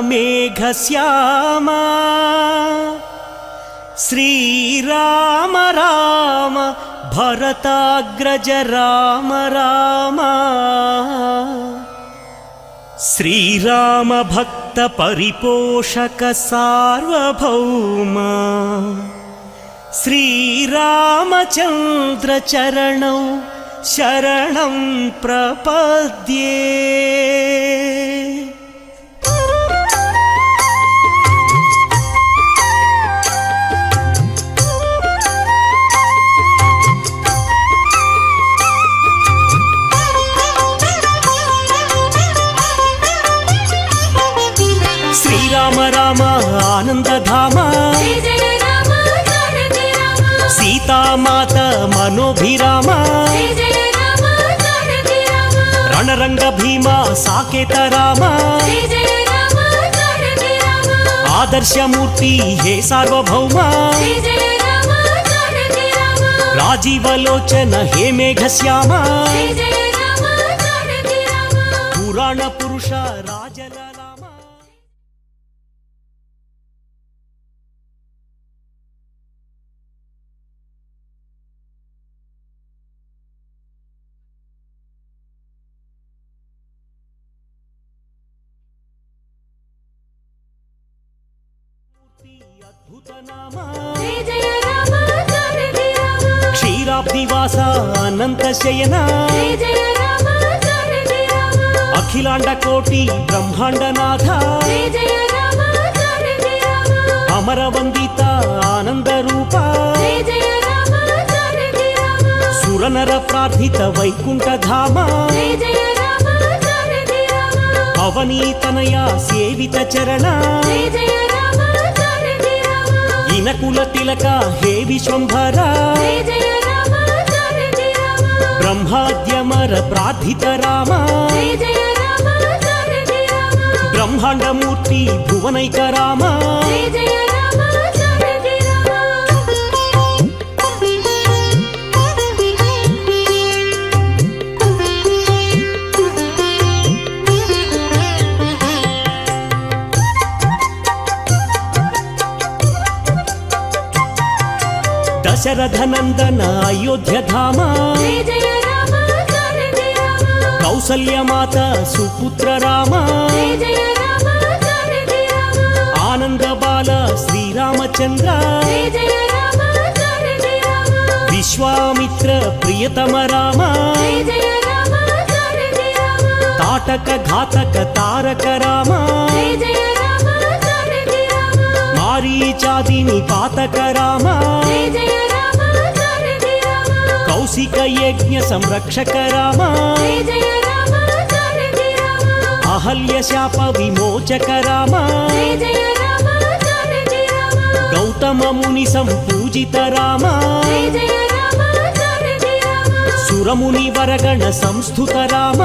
मेघश्यामा श्रीराम राम भरताग्रज राम राम श्रीराम भक्त परिपोषक सार्वभौम श्रीरामचंद्र चरणौ शरणं प्रपद्ये। श्रीराम राम आनंदधाम सीता माता मनोभिराम रणरंग भीमा साकेत राम आदर्शमूर्ति हे सार्वभौम राजीवलोचन हे मेघश्याम पुराण पुरुष राजललाम। अद्भुत नाम क्षीराब्धिवास अनंत शयन अखिलांड कोटि ब्रह्मांड नाथ अमर वंदित आनंद रूप सुरनर प्रार्थित वैकुंठ धाम अवनीतनय सेवित चरण इनकुल तिलक हे विश्वंभर ब्रह्माद्यमर प्रार्थित राम ब्रह्मांड मूर्ति भुवनैक राम दशरथ नंदन अयोध्य धाम कौसल्य माता सुपुत्र राम आनंद बाल श्री रामचंद्र विश्वामित्र प्रियतम राम ताटक घातक तारक राम मारीचादि निपातक राम कौशिक यज्ञ संरक्षक राम अहल्य शाप विमोचक राम गौतम मुनि संपूजित राम सुरमुनि वरगण संस्तुत राम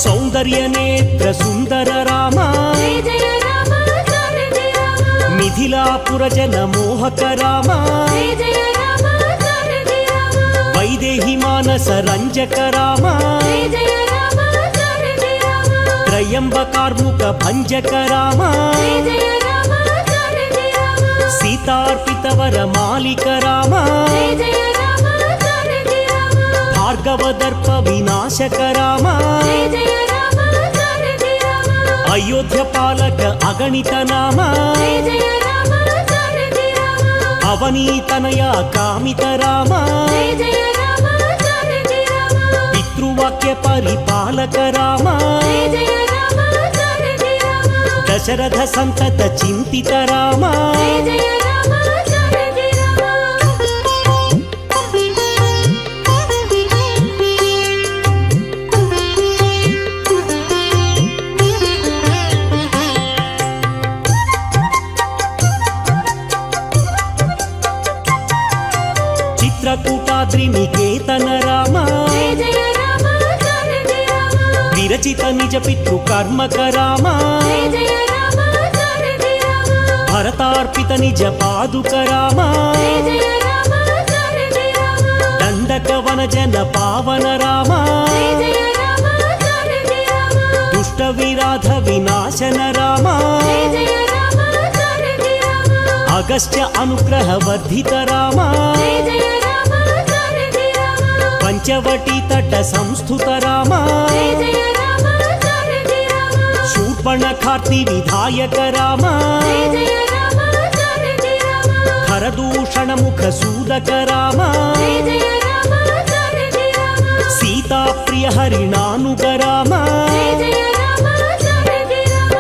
सौंदर्य नेत्र सुंदर राम मिथिलापुर जन मोहक राम वैदेही मानस रंजक राम त्रयंबकार्मुक भंजक राम सीतार्पितवर मालिक राम भार्गवदर्प विनाशक राम अयोध्य पालक अगणित नाम अवनीतनय कामित राम पितृवाक्य परिपालक राम दशरथ संतत चिंतित राम चित्रकूटाद्रि निकेतन राम దర్శిత నిజ పితృ కర్మక రామ జయ జయ రామ సారథి రామ భరతార్పిత నిజ పాదుక రామ జయ జయ రామ సారథి రామ దండక వన జన పావన రామ జయ జయ రామ సారథి రామ దుష్ట విరాధ వినాశన రామ జయ జయ రామ సారథి రామ అగస్త్య అనుగ్రహ వర్ధిత రామ జయ జయ రామ సారథి రామ పంచవటి తట సంస్థుత రామ జయ జయ రామ సారథి రామ శూర్పణఖార్తి విధాయక రామ జయ జయ రామ సారథి రామ హరదూషణ ముఖ సూదక రామ జయ జయ రామ సారథి రామ సీతా ప్రియ హరిణానుగ రామ జయ జయ రామ సారథి రామ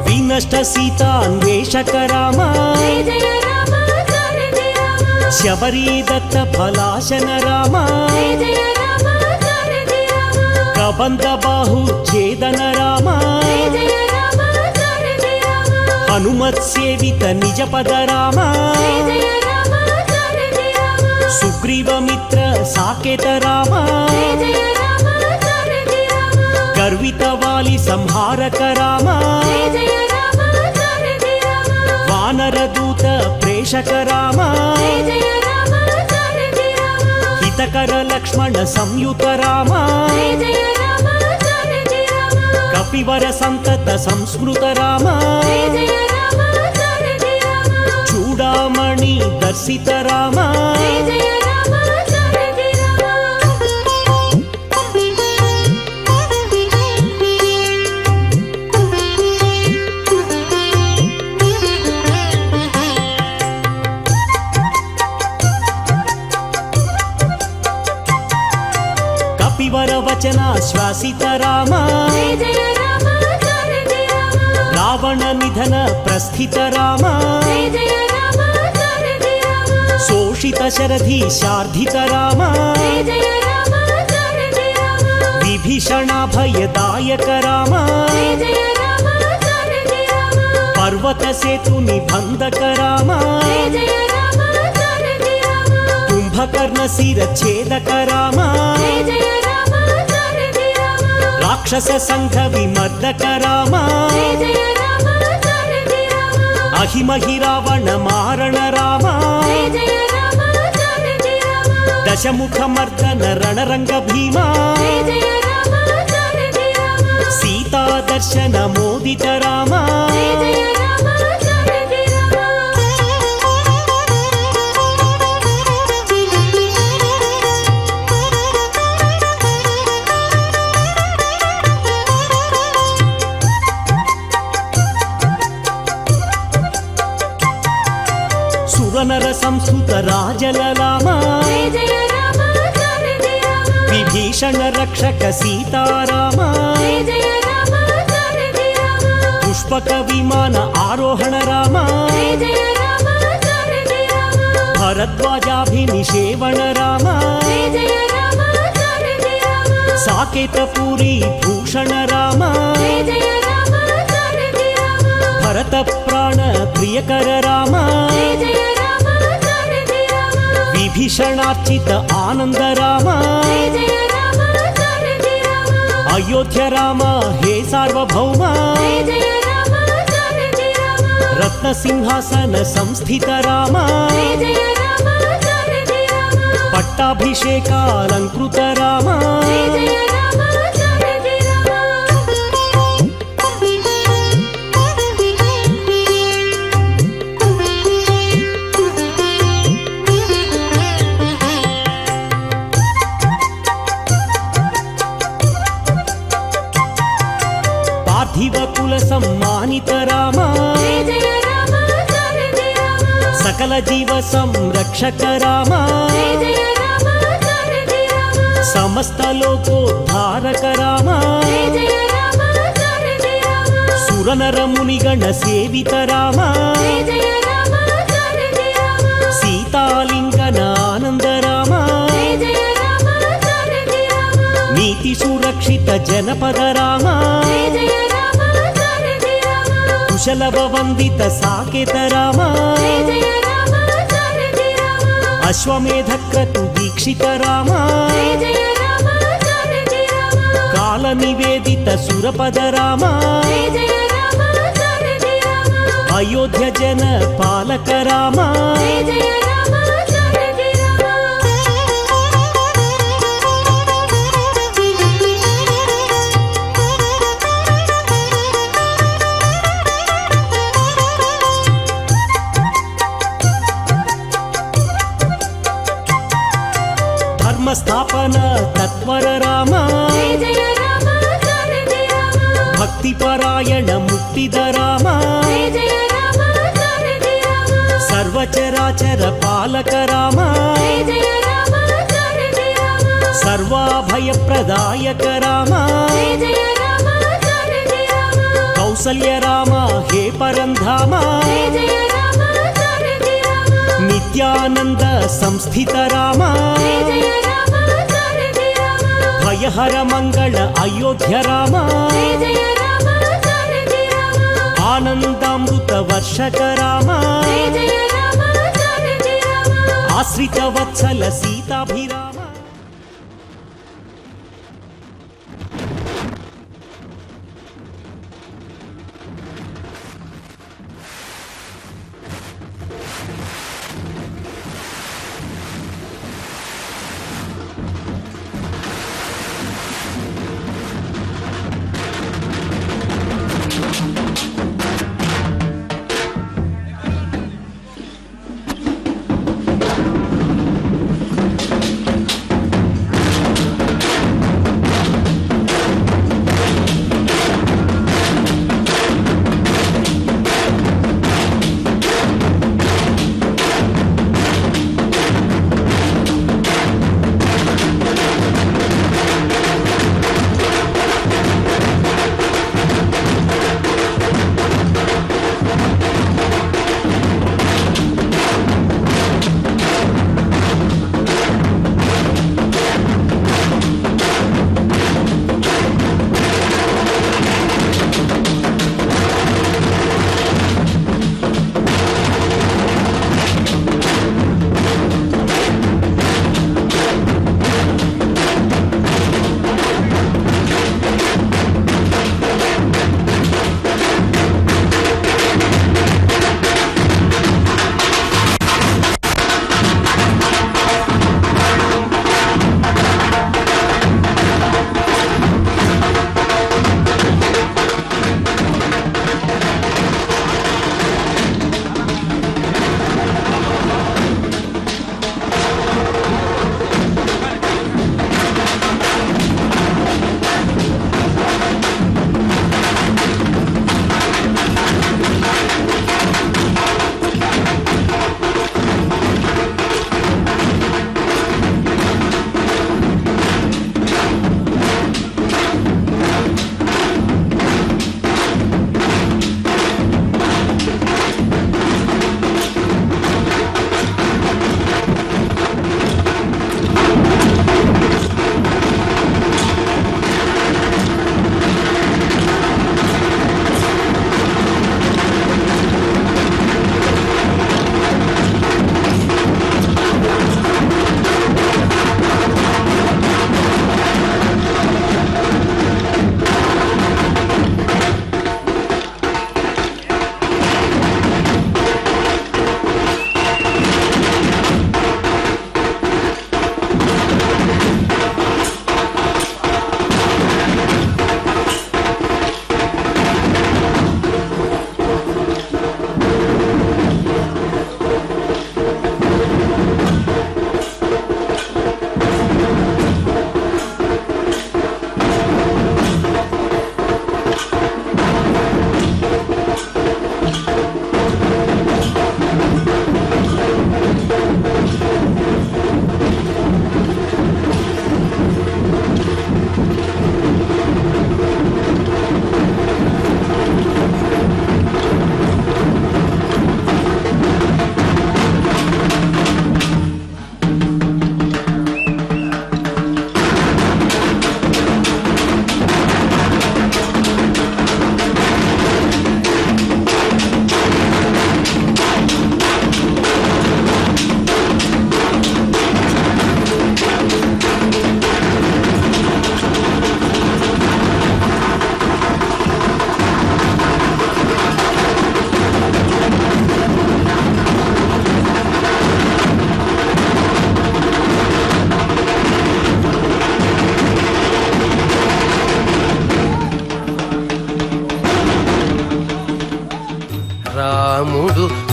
వినష్ట సీతాన్వేషక రామ జయ జయ రామ సారథి రామ శబరీ దత్త ఫలాశన రామ జయ జయ రామ సారథి రామ కబంధ బాహు ఛేదన రామ జయ జయ రామ సారథి రామ హనుమత్ సేవిత నిజ పద రామ జయ జయ రామ సారథి రామ సుగ్రీవ మిత్ర సాకేత రామ జయ జయ రామ సారథి రామ గర్విత వాలి సంహారక రామ జయ జయ రామ సారథి రామ వానర దూత ప్రేషక రామ జయ జయ రామ సారథి రామ హితకర లక్ష్మణ సంయుత రామ జయ జయ రామ సారథి రామ కపివర సంతత సంస్మృత రామ జయ జయ రామ సారథి రామ చూడామణి దర్శిత రామ జయ జయ రామ సారథి రామ కపివర వచన శ్వాసిత రామ జయ జయ రామ సారథి రామ రావణ నిధన ప్రస్థిత రామ జయ జయ రామ సారథి రామ శోషిత శరధి శార్ధిత రామ జయ జయ రామ సారథి రామ విభీషణాభయదాయక రామ జయ జయ రామ సారథి రామ పర్వత సేతు నిబంధక రామ జయ జయ రామ సారథి రామ కుంభకర్ణ శిరఛేదక రామ జయ జయ రామ సారథి రామ రాక్షస సంఘ విమర్దక రామ జయ జయ రామ సారథి రామ అహిమహి రావణ మారణ రామ జయ జయ రామ సారథి రామ దశముఖ మర్దన రణరంగ భీమా జయ జయ రామ సారథి రామ సీతా దర్శన మోదిత రామ జయ జయ రామ సారథి రామ సురనర సంస్కృత రాజల రామ జయ జయ రామ సారథి రామ విభీషణ రక్షక సీతారామ జయ జయ రామ సారథి రామ పుష్పక విమాన ఆరోహణ రామ జయ జయ రామ సారథి రామ భరద్వాజాభినిషేవణ రామ జయ జయ రామ సారథి రామ సాకేత పూరి భూషణ రామ జయ జయ రామ సారథి రామ భరత ప్రాణ ప్రియకర రామ జయ జయ రామ సారథి రామ విభీషణార్చిత ఆనంద రామ జయ జయ రామ సారథి రామ అయోధ్య రామ హే సార్వభౌమ జయ జయ రామ సారథి రామ రత్న సింహాసన సంస్థిత రామ జయ జయ రామ సారథి రామ పట్టాభిషేకాలంకృత రామ జయ జయ రామ సారథి రామ పార్థివ కుల సమ్మానిత రామ జయ జయ రామ సారథి రామ సకల జీవ సంరక్షక రామ జయ జయ రామ సారథి రామ సమస్త లోకోద్ధారక రామ జయ జయ రామ సారథి రామ సురనర మునిగణ సేవిత రామ జయ జయ రామ సారథి రామ సీతాలింగన ఆనంద రామ జయ జయ రామ సారథి రామ నీతి సురక్షిత జనపద రామ జయ జయ రామ సారథి రామ కుశలవ వందిత సాకేత రామ జయ జయ రామ సారథి రామ అశ్వమేధ క్రతు దీక్షిత రామ జయ జయ రామ సారథి రామ కాల నివేదిత సురపద రామ జయ జయ రామ సారథి రామ అయోధ్య జన పాలక రామ జయ జయ రామ సారథి రామ ధర్మస్థాపన తత్వర రామ జయ జయ రామ సారథి రామ భక్తి పరాయణ ముక్తిద రామ జయ జయ రామ సారథి రామ సర్వచరాచర పాలక రామ జయ జయ రామ సారథి రామ సర్వాభయ ప్రదాయక రామ జయ జయ రామ సారథి రామ కౌసల్య రామ హే పరంధామ జయ జయ రామ సారథి రామ నిత్యానంద సంస్థిత రామ జయ జయ రామ సారథి రామ భయహర మంగళ అయోధ్య రామ జయ జయ రామ సారథి రామ ఆనందామృత వర్షక రామ జయ జయ రామ సారథి రామ ఆశ్రిత వత్సల సీతాభిరామ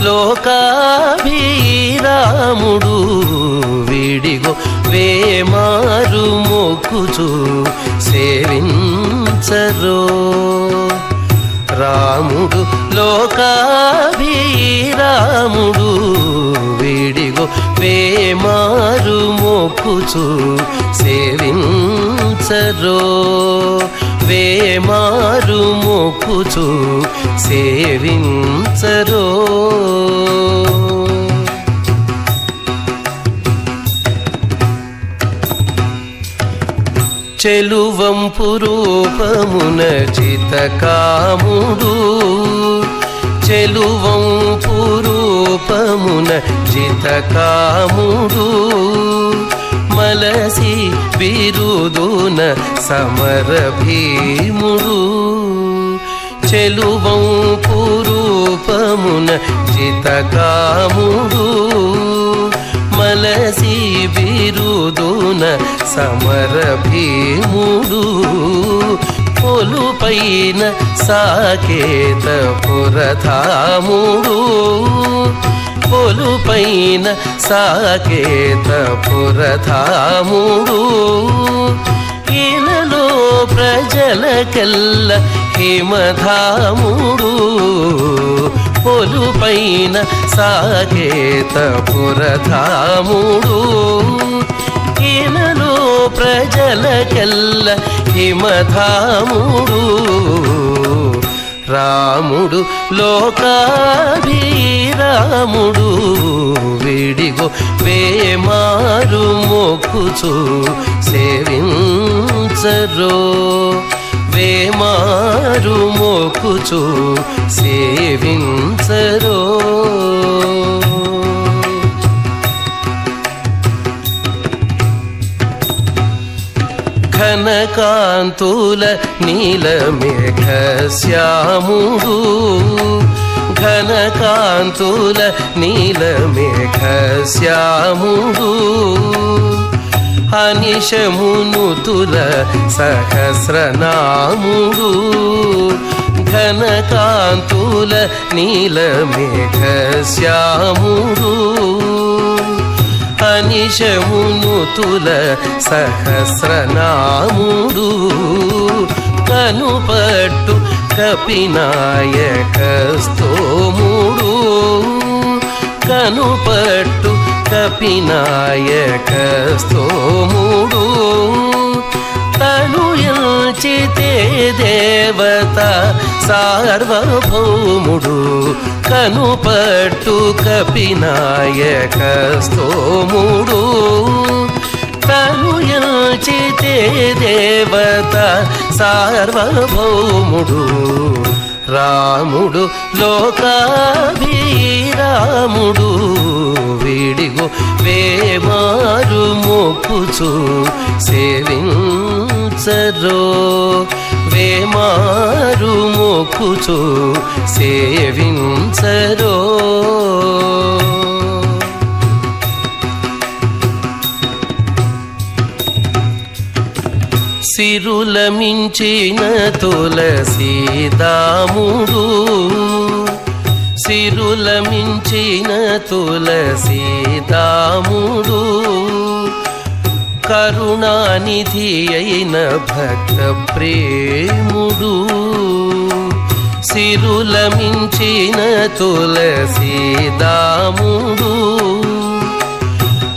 లోకాభిరాముడు వీడిగో వేమారు మొక్కుచు సేవించరో రాముడు లోకాభిరాముడు వీడిగో వేమారు మొక్కుచు సేవించరో వేమారు మొక్కుచు సేవించరో చెలువంపు రూపమున చితకాముడు చెలువంపు రూపమున చితకాముడు మలసి బిరుదున సమర భీముడు చెలువంపు రూపమున చితకాముడు మలసి బిరుదున సమర భీముడు పొలుపైన సాకేత పురధాముడు పొలుపైన సాకేత పురధాముడు ఇలలో ప్రజలకెల్ల హిమధాముడు పొలుపైన సాకేత పురధాముడు ఇలలో ప్రజలకెల్ల హిమధాముడు రాముడు లోకాభిరాముడు వీడిగో వేమారు మొక్కుచు సేవించరో వేమారు మొక్కుచు సేవించరో ఘనకాంతుల నీలమేఘ శ్యాముడు ఘనకాంతుల నీలమేఘ శ్యాముడు అనిశమునుతుల సహస్రనాముడు ఘనకాంతుల నీలమేఘ శ్యాముడు అనిశమునుతుల సహస్రనాముడు కనుపట్టు కపినాయక స్తోముడు కనుపట్టు కపినాయక స్తోముడు తను ఎంచితే దేవత సార్వభౌముడు కనుపట్టు కపినాయక స్తోముడు తను ఎంచితే దేవత సార్వభౌముడు రాముడు లోకాభిరాముడు వీడిగో వేమారు మొక్కుచు సేవించరో వేమారు మొక్కుచు సేవించరో సిరుల మించిన తులసీదాముడు సిరుల మించిన తులసీదాముడు కరుణానిధి అయిన భక్త ప్రేముడు సిరుల మించిన తులసీదాముడు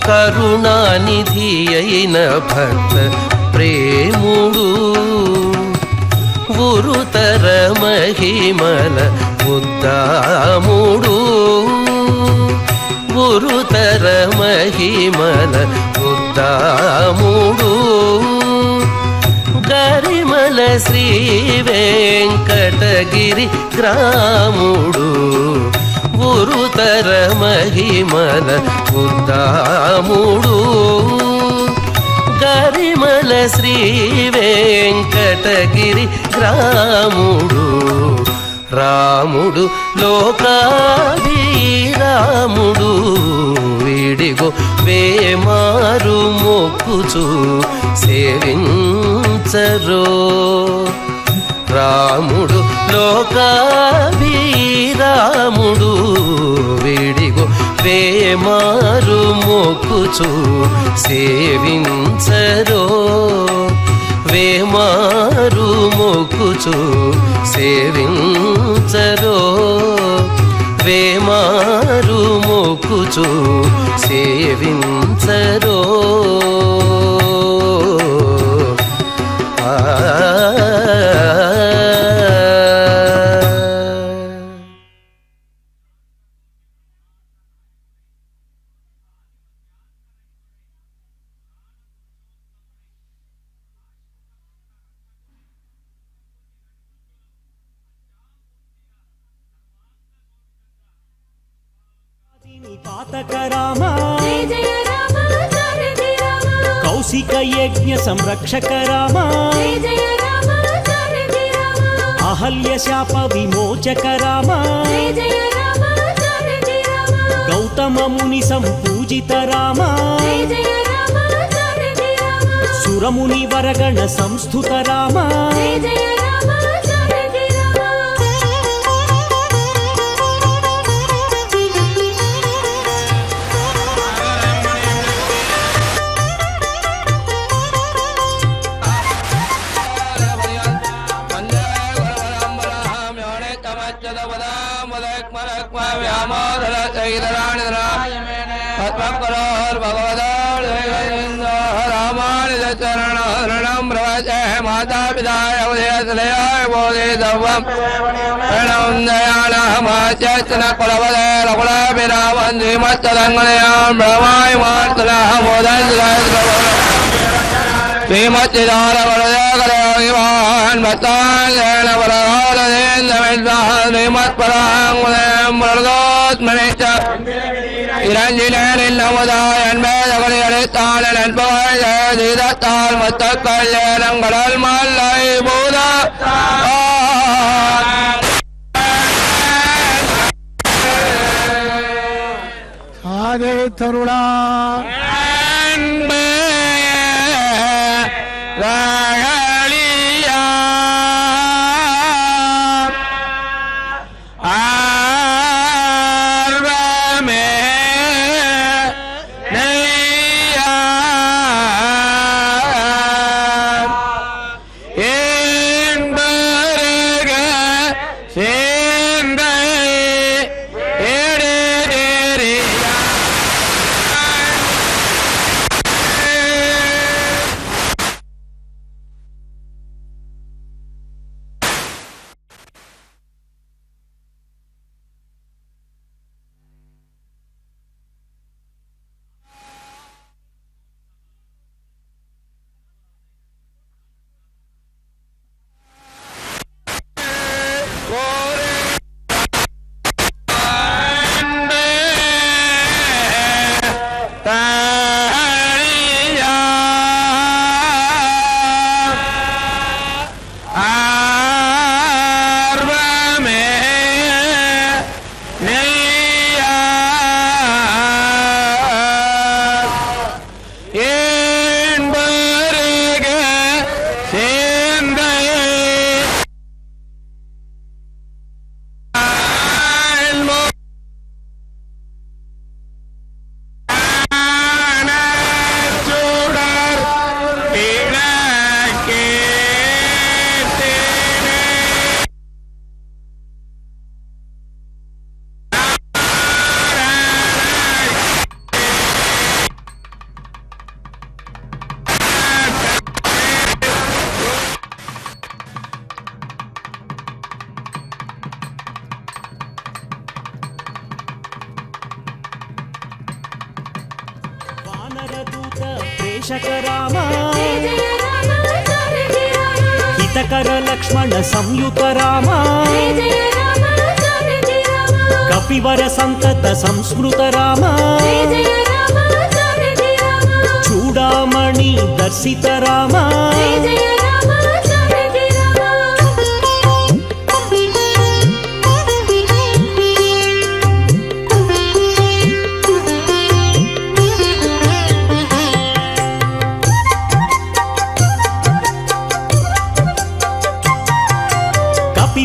కరుణానిధి అయిన భక్త ప్రేముడు ఉరుతర మహిమల ఉద్దాముడు ఉరుతర మహిమల ఉద్దాముడు గరిమల శ్రీ వెంకటగిరి గ్రాముడు ఉరుతర మహిమల ఉద్దాముడు గరిమల శ్రీ వెంకటగిరి గ్రాముడు రాముడు లోకాభిరాముడు వీడిగో వేమారు మొక్కుచు సేవించరో రాముడు లోకాభిరాముడు వీడిగో వేమారు మొక్కుచు సేవించరో వేమారు మొక్కుచు సేవించరో వేమారు మొక్కుచు సేవించరో పాతక రామ జయ జయ రామ జానకి రామ కౌశిక యజ్ఞ సంరక్షక రామ జయ జయ రామ జానకి రామ అహల్య శాప విమోచక రామ జయ జయ రామ జానకి రామ గౌతమ ముని సంపూజిత రామ జయ జయ రామ జానకి రామ సురముని వరగణ సంస్థుత రామ జయ జయ రామ జానకి రామ माता पिता बोधितव्यम प्रणम दयालहमाचन कुलवदे रघुलाभिरामन्दिमत्तदङ्गलयां ब्रह्माय मार्तनः मोदन् श्रीमच्चिदारवरदकरयोगिवान् भक्ताङ्गेन वरदालदेन्दविद्वान् श्रीमत्पराङ्गुलें वरदोत्मनिश्च இறஞ்சிலேன் நமுதாயன் மேதகலியடைத்தாள் நண்பகல் ஜெயதீதத்தால் மொத்த கல்யாணங்கடல் மல்லை பூத ஆதே தருணா వానరదూత ప్రేషక రామ జయ జయ రామ జానకి రామ హితకర లక్ష్మణ సంయుత రామ జయ జయ రామ జానకి రామ కపివర సంతత సంస్మృత రామ జయ జయ రామ జానకి రామ చూడామణి దర్శిత రామ జయ జయ రామ జానకి రామ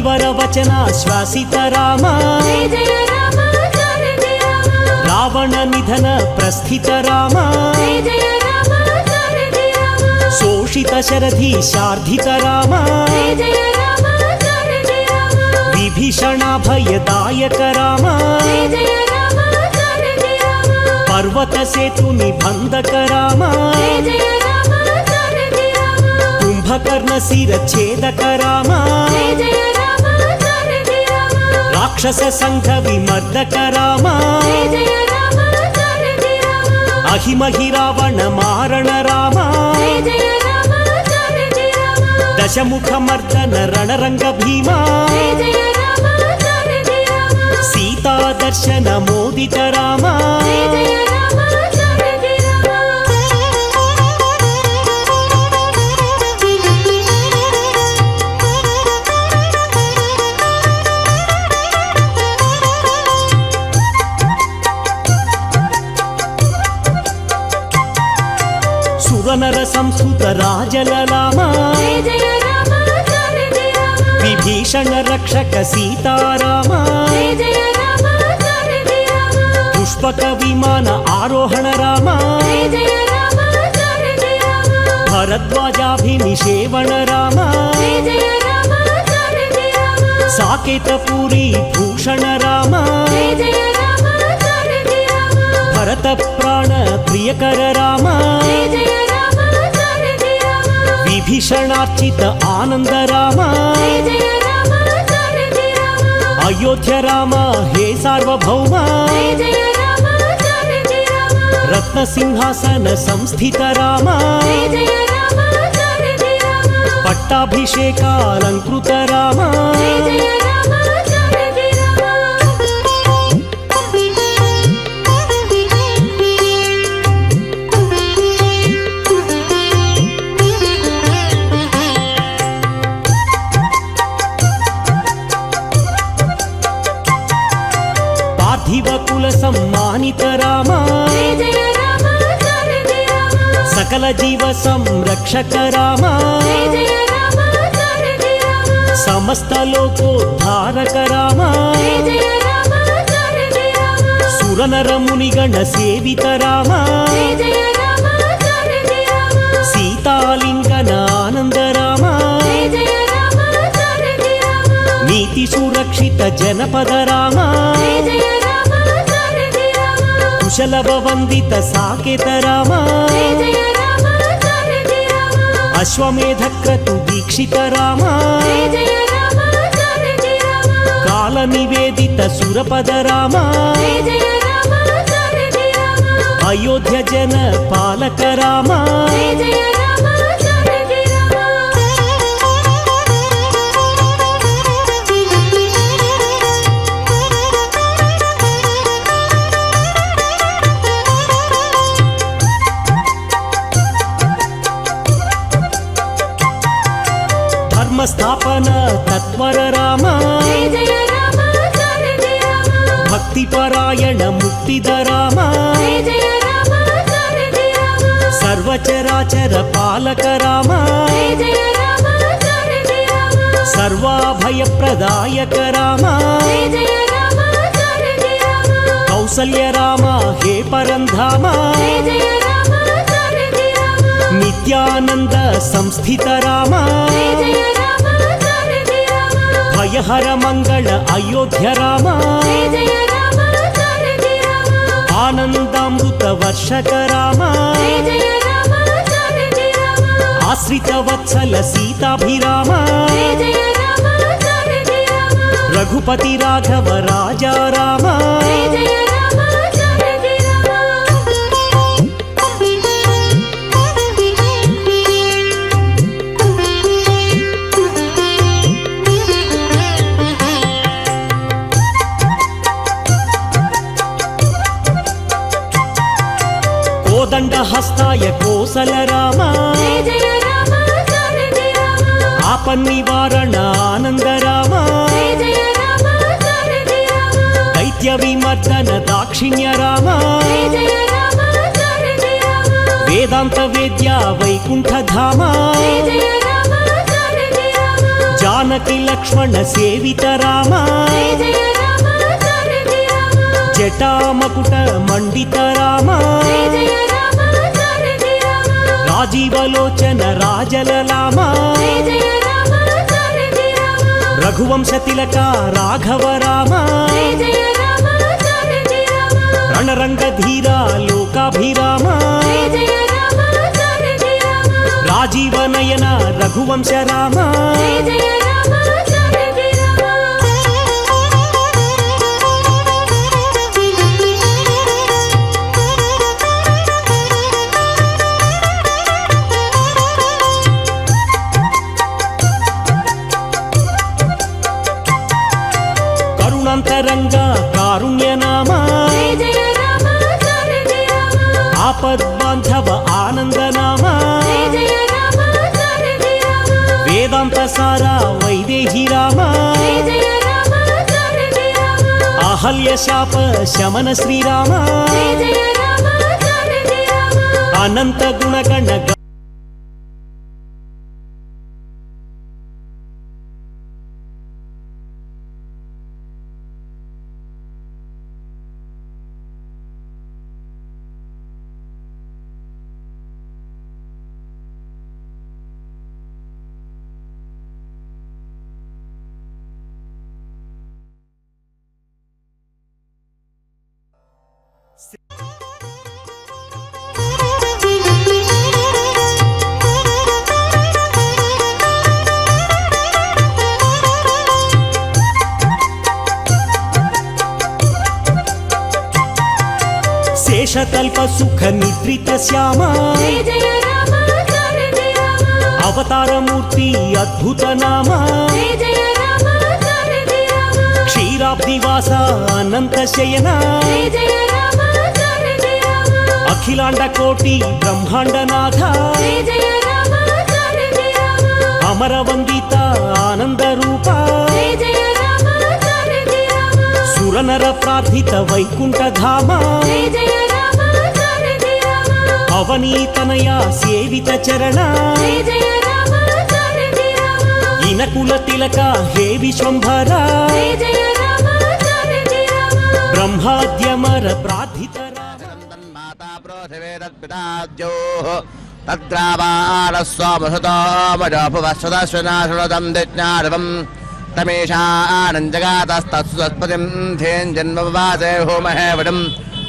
ಕಪಿವರ ವಚನ ಶ್ವಾಸಿತ ರಾಮ ಜಯ ಜಯ ರಾಮ ಜಾನಕಿ ರಾಮ ರಾವಣ ನಿಧನ ಪ್ರಸ್ಥಿತ ರಾಮ ಜಯ ಜಯ ರಾಮ ಜಾನಕಿ ರಾಮ ಶೋಷಿತ ಶರಧಿ ಶಾರ್ಧಿತ ರಾಮ ಜಯ ಜಯ ರಾಮ ಜಾನಕಿ ರಾಮ ವಿಭೀಷಣ ಭಯದಾಯಕ ರಾಮ ಜಯ ಜಯ ರಾಮ ಜಾನಕಿ ರಾಮ ಪರ್ವತ ಸೇತು ನಿಬಂಧಕ ರಾಮ ಜಯ ಜಯ ರಾಮ ಜಾನಕಿ ರಾಮ ಕುಂಭಕರ್ಣ ಶಿರಚ್ಛೇದಕ ರಾಮ ಜಯ ಜಯ ರಾಮ ಜಾನಕಿ ರಾಮ ರಾಕ್ಷಸ ಸಂಘ ವಿಮರ್ದಕ ರಾಮ ಜಯ ಜಯ ರಾಮ ಜಾನಕಿ ರಾಮ ಅಹಿಮಹಿ ರಾವಣ ಮಾರಣ ರಾಮ ಜಯ ಜಯ ರಾಮ ಜಾನಕಿ ರಾಮ ದಶಮುಖ ಮರ್ದನ ರಣರಂಗ ಭೀಮ ಜಯ ಜಯ ರಾಮ ಜಾನಕಿ ರಾಮ ಸೀತಾ ದರ್ಶನ ಮೋದಿತ ರಾಮ ಜಯ ಜಯ ರಾಮ ಜಾನಕಿ ಸುರನರ ಸಂಸ್ಕೃತ ರಾಜಲಲಾಮ ಜಯ ಜಯ ರಾಮ ಜಾನಕಿ ರಾಮ ವಿಭೀಷಣ ರಕ್ಷಕ ಸೀತಾರಾಮ ಜಯ ಜಯ ರಾಮ ಜಾನಕಿ ರಾಮ ಪುಷ್ಪಕ ವಿಮಾನ ಆರೋಹಣ ರಾಮ ಜಯ ಜಯ ರಾಮ ಜಾನಕಿ ರಾಮ ಭರದ್ವಾಜಾಭಿನಿಷೇವಣ ರಾಮ ಜಯ ಜಯ ರಾಮ ಜಾನಕಿ ರಾಮ ಸಾಕೇತ ಪೂರಿ ಭೂಷಣ ರಾಮ ಜಯ ಜಯ ರಾಮ ಜಾನಕಿ ರಾಮ ಭರತ ಪ್ರಾಣ ಪ್ರಿಯಕರ ರಾಮ ಜಯ ಜಯ ರಾಮ ಜಾನಕಿ ರಾಮ ವಿಭೀಷಣಾರ್ಚಿತ ಆನಂದ ರಾಮ ಜಯ ಜಯ ರಾಮ ಜಾನಕಿ ರಾಮ ಅಯೋಧ್ಯ ರಾಮ ಹೇ ಸಾರ್ವಭೌಮ ಜಯ ಜಯ ರಾಮ ಜಾನಕಿ ರಾಮ ರತ್ನ ಸಿಂಹಾಸನ ಸಂಸ್ಥಿತ ರಾಮ ಜಯ ಜಯ ರಾಮ ಜಾನಕಿ ರಾಮ ಪಟ್ಟಾಭಿಷೇಕ ಅಲಂಕೃತ ರಾಮ ಜಯ ಜಯ ರಾಮ ಜಾನಕಿ ರಾಮ ಪಾರ್ಥಿವ ಕುಲ ಸಮ್ಮಾನಿತ ರಾಮ ಜಯ ಜಯ ರಾಮ ಜಾನಕಿ ರಾಮ ಸಕಲ ಜೀವ ಸಂರಕ್ಷಕ ರಾಮ ಜಯ ಜಯ ರಾಮ ಜಾನಕಿ ರಾಮ ಸಮಸ್ತ ಲೋಕೋದ್ಧಾರಕ ರಾಮ ಜಯ ಜಯ ರಾಮ ಜಾನಕಿ ರಾಮ ಸುರನರ ಮುನಿಗಣ ಸೇವಿತ ರಾಮ ಜಯ ಜಯ ರಾಮ ಜಾನಕಿ ರಾಮ ಸೀತಾಲಿಂಗನ ಆನಂದ ರಾಮ ಜಯ ಜಯ ರಾಮ ಜಾನಕಿ ರಾಮ ನೀತಿ ಸುರಕ್ಷಿತ ಜನಪದ ರಾಮ ಜಯ ಜಯ ರಾಮ ಜಾನಕಿ ರಾಮ ಕುಶಲವ ವಂದಿತ ಸಾಕೇತ ರಾಮ ಜಯ ಜಯ ರಾಮ ಜಾನಕಿ ರಾಮ ಅಶ್ವಮೇಧ ಕ್ರತು ದೀಕ್ಷಿತ ರಾಮ ಜಯ ಜಯ ರಾಮ ಜಾನಕಿ ರಾಮ ಕಾಲ ನಿವೇದಿತ ಸುರಪದ ರಾಮ ಜಯ ಜಯ ರಾಮ ಜಾನಕಿ ರಾಮ ಅಯೋಧ್ಯ ಜನ ಪಾಲಕ ರಾಮ ಜಯ ಜಯ ರಾಮ ಜಾನಕಿ ರಾಮ ಧರ್ಮ ಸ್ಥಾಪನ ತತ್ವರ ರಾಮ ಜಯ ಜಯ ರಾಮ ಜಾನಕಿ ರಾಮ ಭಕ್ತಿ ಪರಾಯಣ ಮುಕ್ತಿದ ರಾಮ ಜಯ ಜಯ ರಾಮ ಜಾನಕಿ ರಾಮ ಸರ್ವಚರಾಚರ ಪಾಲಕ ರಾಮ ಜಯ ಜಯ ರಾಮ ಜಾನಕಿ ರಾಮ ಸರ್ವಾಭಯ ಪ್ರದಾಯಕ ರಾಮ ಜಯ ಜಯ ರಾಮ ಜಾನಕಿ ರಾಮ ಕೌಸಲ್ಯ ರಾಮ ಹೇ ಪರಂಧಾಮ ಜಯ ಜಯ ರಾಮ ಜಾನಕಿ ರಾಮ ನಿತ್ಯಾನಂದ ಸಂಸ್ಥಿತ ರಾಮ ಜಯ ಜಯ ರಾಮ ಜಾನಕಿ ರಾಮ ಭಯಹರ ಮಂಗಳ ಅಯೋಧ್ಯ ರಾಮ ಜಯ ಜಯ ರಾಮ ಜಾನಕಿ ರಾಮ ಆನಂದಾಮೃತ ವರ್ಷಕ ರಾಮ ಜಯ ಜಯ ರಾಮ ಜಾನಕಿ ರಾಮ ಆಶ್ರಿತ ವತ್ಸಲ ಸೀತಾಭಿರಾಮ ಜಯ ಜಯ ರಾಮ ಜಾನಕಿ ರಾಮ ರಘುಪತಿ ರಾಘವ ರಾಜ ರಾಮ ಜಯ ಜಯ ರಾಮ ಜಾನಕಿ ರಾಮ ಕೋದಂಡ ಹಸ್ತಾಯ ಕೋಸಲ ರಾಮ ಜಯ ಜಯ ರಾಮ ಜಾನಕಿ ರಾಮ ಆಪನ್ನಿವಾರಣ ಆನಂದ ರಾಮ ಜಯ ಜಯ ರಾಮ ಜಾನಕಿ ರಾಮ ದೈತ್ಯ ವಿಮರ್ದನ ದಾಕ್ಷಿಣ್ಯ ರಾಮ ಜಯ ಜಯ ರಾಮ ಜಾನಕಿ ರಾಮ ವೇದಾಂತ ವೇದ್ಯ ವೈಕುಂಠ ಧಾಮ ಜಯ ಜಯ ರಾಮ ಜಾನಕಿ ರಾಮ ಜಾನ జానకి లక్ష్మణ సేవిత రామ జయ జయ రామ జానకి రామ జటామకుట మండిత రామ జయ జయ రామ జానకి రామ రాజీవలోచన రాజలలామ జయ జయ రామ జానకి రామ రఘువంశ తిలక రాఘవ రామ జయ జయ రామ జానకి రామ రణరంగధీర లోకాభిరామ జయ జయ రామ జానకి రామ రాజీవనయన రఘువంశ రామ జయ జయ రామ జానకి కరుణాంతరంగ కారుణ్య నామ జయ జయ రామ జానకి రామ ఆపద్బాంధవ ఆనంద నామ జయ జయ రామ జానకి రామ వేదాంత సార వైదేహి రామ జయ జయ రామ జానకి రామ అహల్య శాప శమన శ్రీరామ జయ జయ రామ జానకి రామ అనంత గుణగణ శేషతల్ప సుఖ నిద్రిత శ్యామ జయ జయ రామ జానకి రామ అవతారమూర్తి అద్భుత నామ జయ జయ రామ జానకి రామ క్షీరాబ్దివాస అనంత శయన జయ జయ రామ జానకి రామ అఖిలాండ కోటి బ్రహ్మాండనాథ జయ జయ రామ జానకి రామ అమరవందిత ఆనంద రూప జయ జయ రామ జానకి రామ సురనర ప్రార్థిత వైకుంఠ ధామ జయ జయ రామ జానకి రామ అవనీతనయ సేవిత చరణ జయ జయ రామ జానకి రామ ఇనకుల తిలక హే విశ్వంభర జయ జయ రామ జానకి రామ బ్రహ్మాద్యమర ప్రార్థిత మాతా పృథివీ తద్పితాద్యోః తద్గ్రామాణస్వామసుతామజాపువశ్వదశ్వనాశునదం దిజ్ఞారవం తమేషానంజగాతస్తత్సుతస్పతిం ధేన్జన్మవాసే హోమహే వడం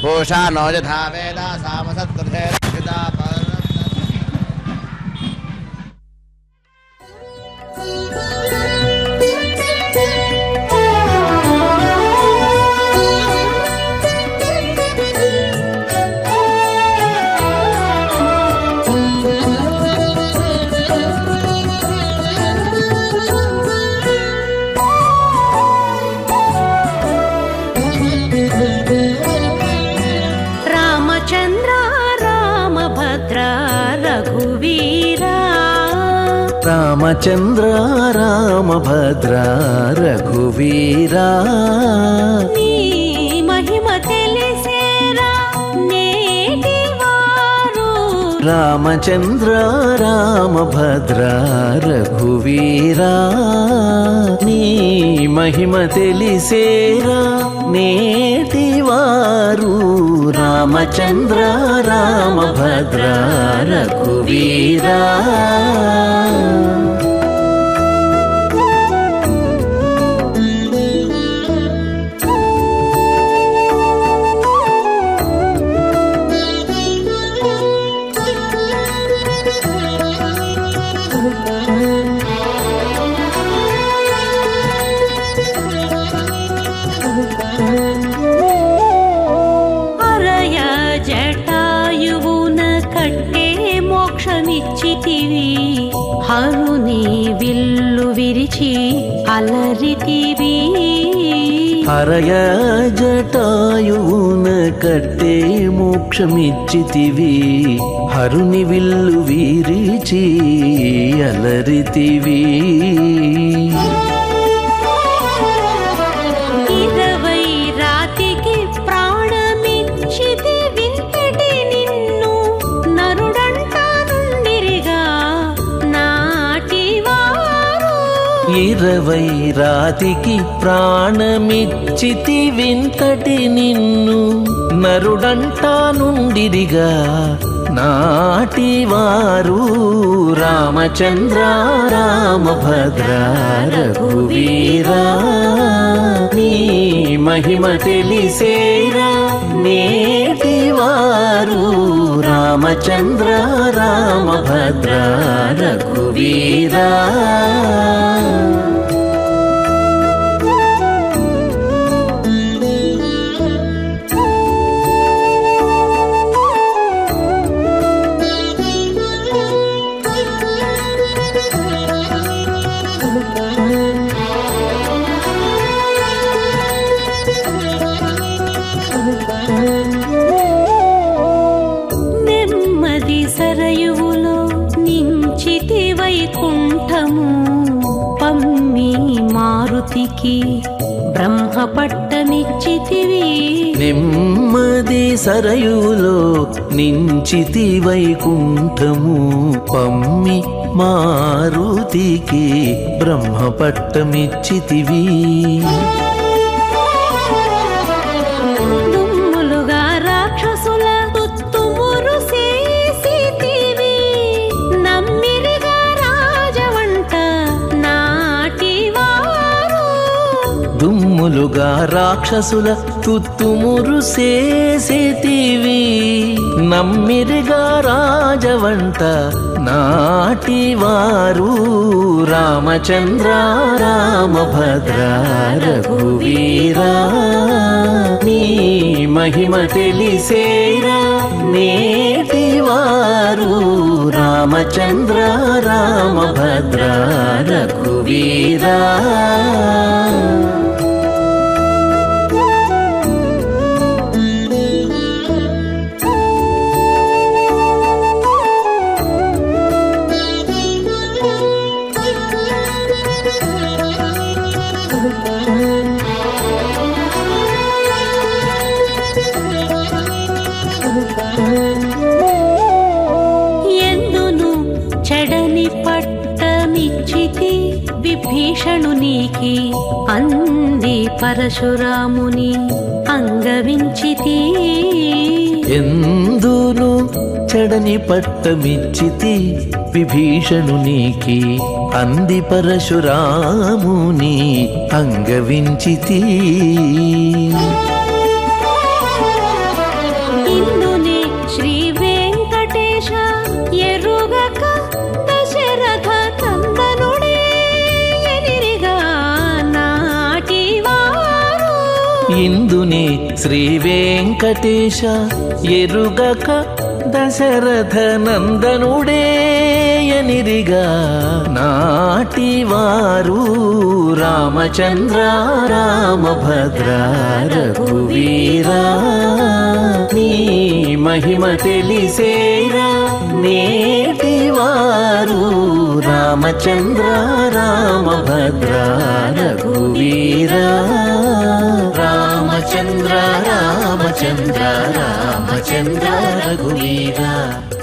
పూషా నో యథా వేద సామసత్కృతే రక్షితా రామచంద్ర రామభద్ర రఘువీరా రామచంద్ర రామభద్ర రఘువీరా నీ మహిమ తెలిసేరా నేటివారు రామచంద్ర రామభద్ర రఘువీరా నీ మహిమ తెలిసేరా నేటివారు రామచంద్ర రామభద్ర రఘువీరా అరయ జటాయువున కట్టే మోక్షమిచ్చితివి హరుని విల్లు విరిచి అలరితివి హరయ జటాయువున కట్టే మోక్షమిచ్చితివి హరుని విల్లు వీరిచి అలరితివి 20 రాతికి ప్రాణమిచ్చితి వింతటి నిన్ను నరుడంట నుండిరిగా నాటివారు 20 రాతికి ప్రాణమిచ్చితి వింతటి నిన్ను నరుడంటా నుండిరిగా నాటివారు రామచంద్ర రామభద్ర రఘువీరా నీ మహిమ తెలిసేరా నేటివారు రామచంద్ర రామభద్ర రఘువీరా నెమ్మది సరయువులో నించితి వైకుంఠము పమ్మి మారుతికి బ్రహ్మపట్టమిచ్చితివి నెమ్మది సరయులో నించితి వైకుంఠము పమ్మి మారుతికి బ్రహ్మపట్టమిచ్చితివి దుమ్ములుగా రాక్షసుల తుత్తుమురు చేసితివి నమ్మిరిగా రాజవంట నాటివారు దుమ్ములుగా రాక్షసుల తుత్తుమురు చేసేతివి నమ్మిరిగా రాజవంట నాటివారు రామచంద్ర రామభద్ర రఘువీరా నీ మహిమ తెలిసేరా నేటివారు రామచంద్ర రామభద్ర రఘువీరా ఎందును చెడని పట్టమిచ్చితి విభీషణునికి అంది పరశురాముని అంగవించితి ఎందును చెడని పట్టమిచ్చితి విభీషణునికి అంది పరశురాముని అంగవించితి ఇందునే శ్రీ వెంకటేశ ఎరుగక దశరథ నందనుడే ఎనిరిగా నాటివారు ఇందునే శ్రీ వెంకటేశ ఎరుగక దశరథ నందనుడే ఎనిరిగా నాటివారు రామచంద్ర రామభద్ర రఘువీరా నీ మహిమ తెలిసేరా నేటివారు రామచంద్ర రామభద్ర రఘువీరా రామచంద్ర రామచంద్ర రామచంద్ర రఘువీరా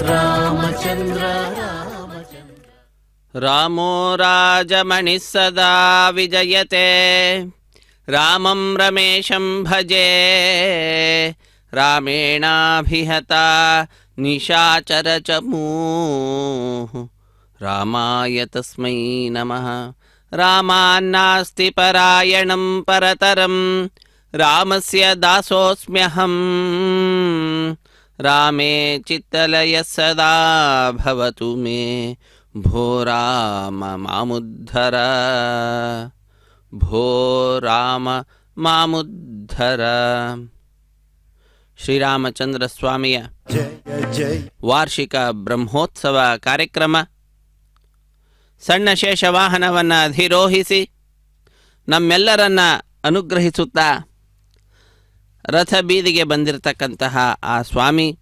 రామచంద్ర రామచంద్ర రామో రాజమణి సదా విజయతే రామం రమేశం భజే రామేణాభిహత నిశాచరచమూః రామాయ తస్మై నమః రామాన్నాస్తి పరాయణం పరతరం రామస్య దాసోస్మ్యహం రామే చిత్తలయ సదా భవతు మే భో రామ మాముద్ధర భో రామ మాముద్ధర. ಶ್ರೀರಾಮಚಂದ್ರ ಸ್ವಾಮಿಯ ವಾರ್ಷಿಕ ಬ್ರಹ್ಮೋತ್ಸವ ಕಾರ್ಯಕ್ರಮ ಸಣ್ಣ ಶೇಷ ವಾಹನವನ್ನು ಅಧಿರೋಹಿಸಿ ನಮ್ಮೆಲ್ಲರನ್ನ ಅನುಗ್ರಹಿಸುತ್ತಾ ರಥ ಬೀದಿಗೆ ಬಂದಿರತಕ್ಕಂತಹ ಆ ಸ್ವಾಮಿ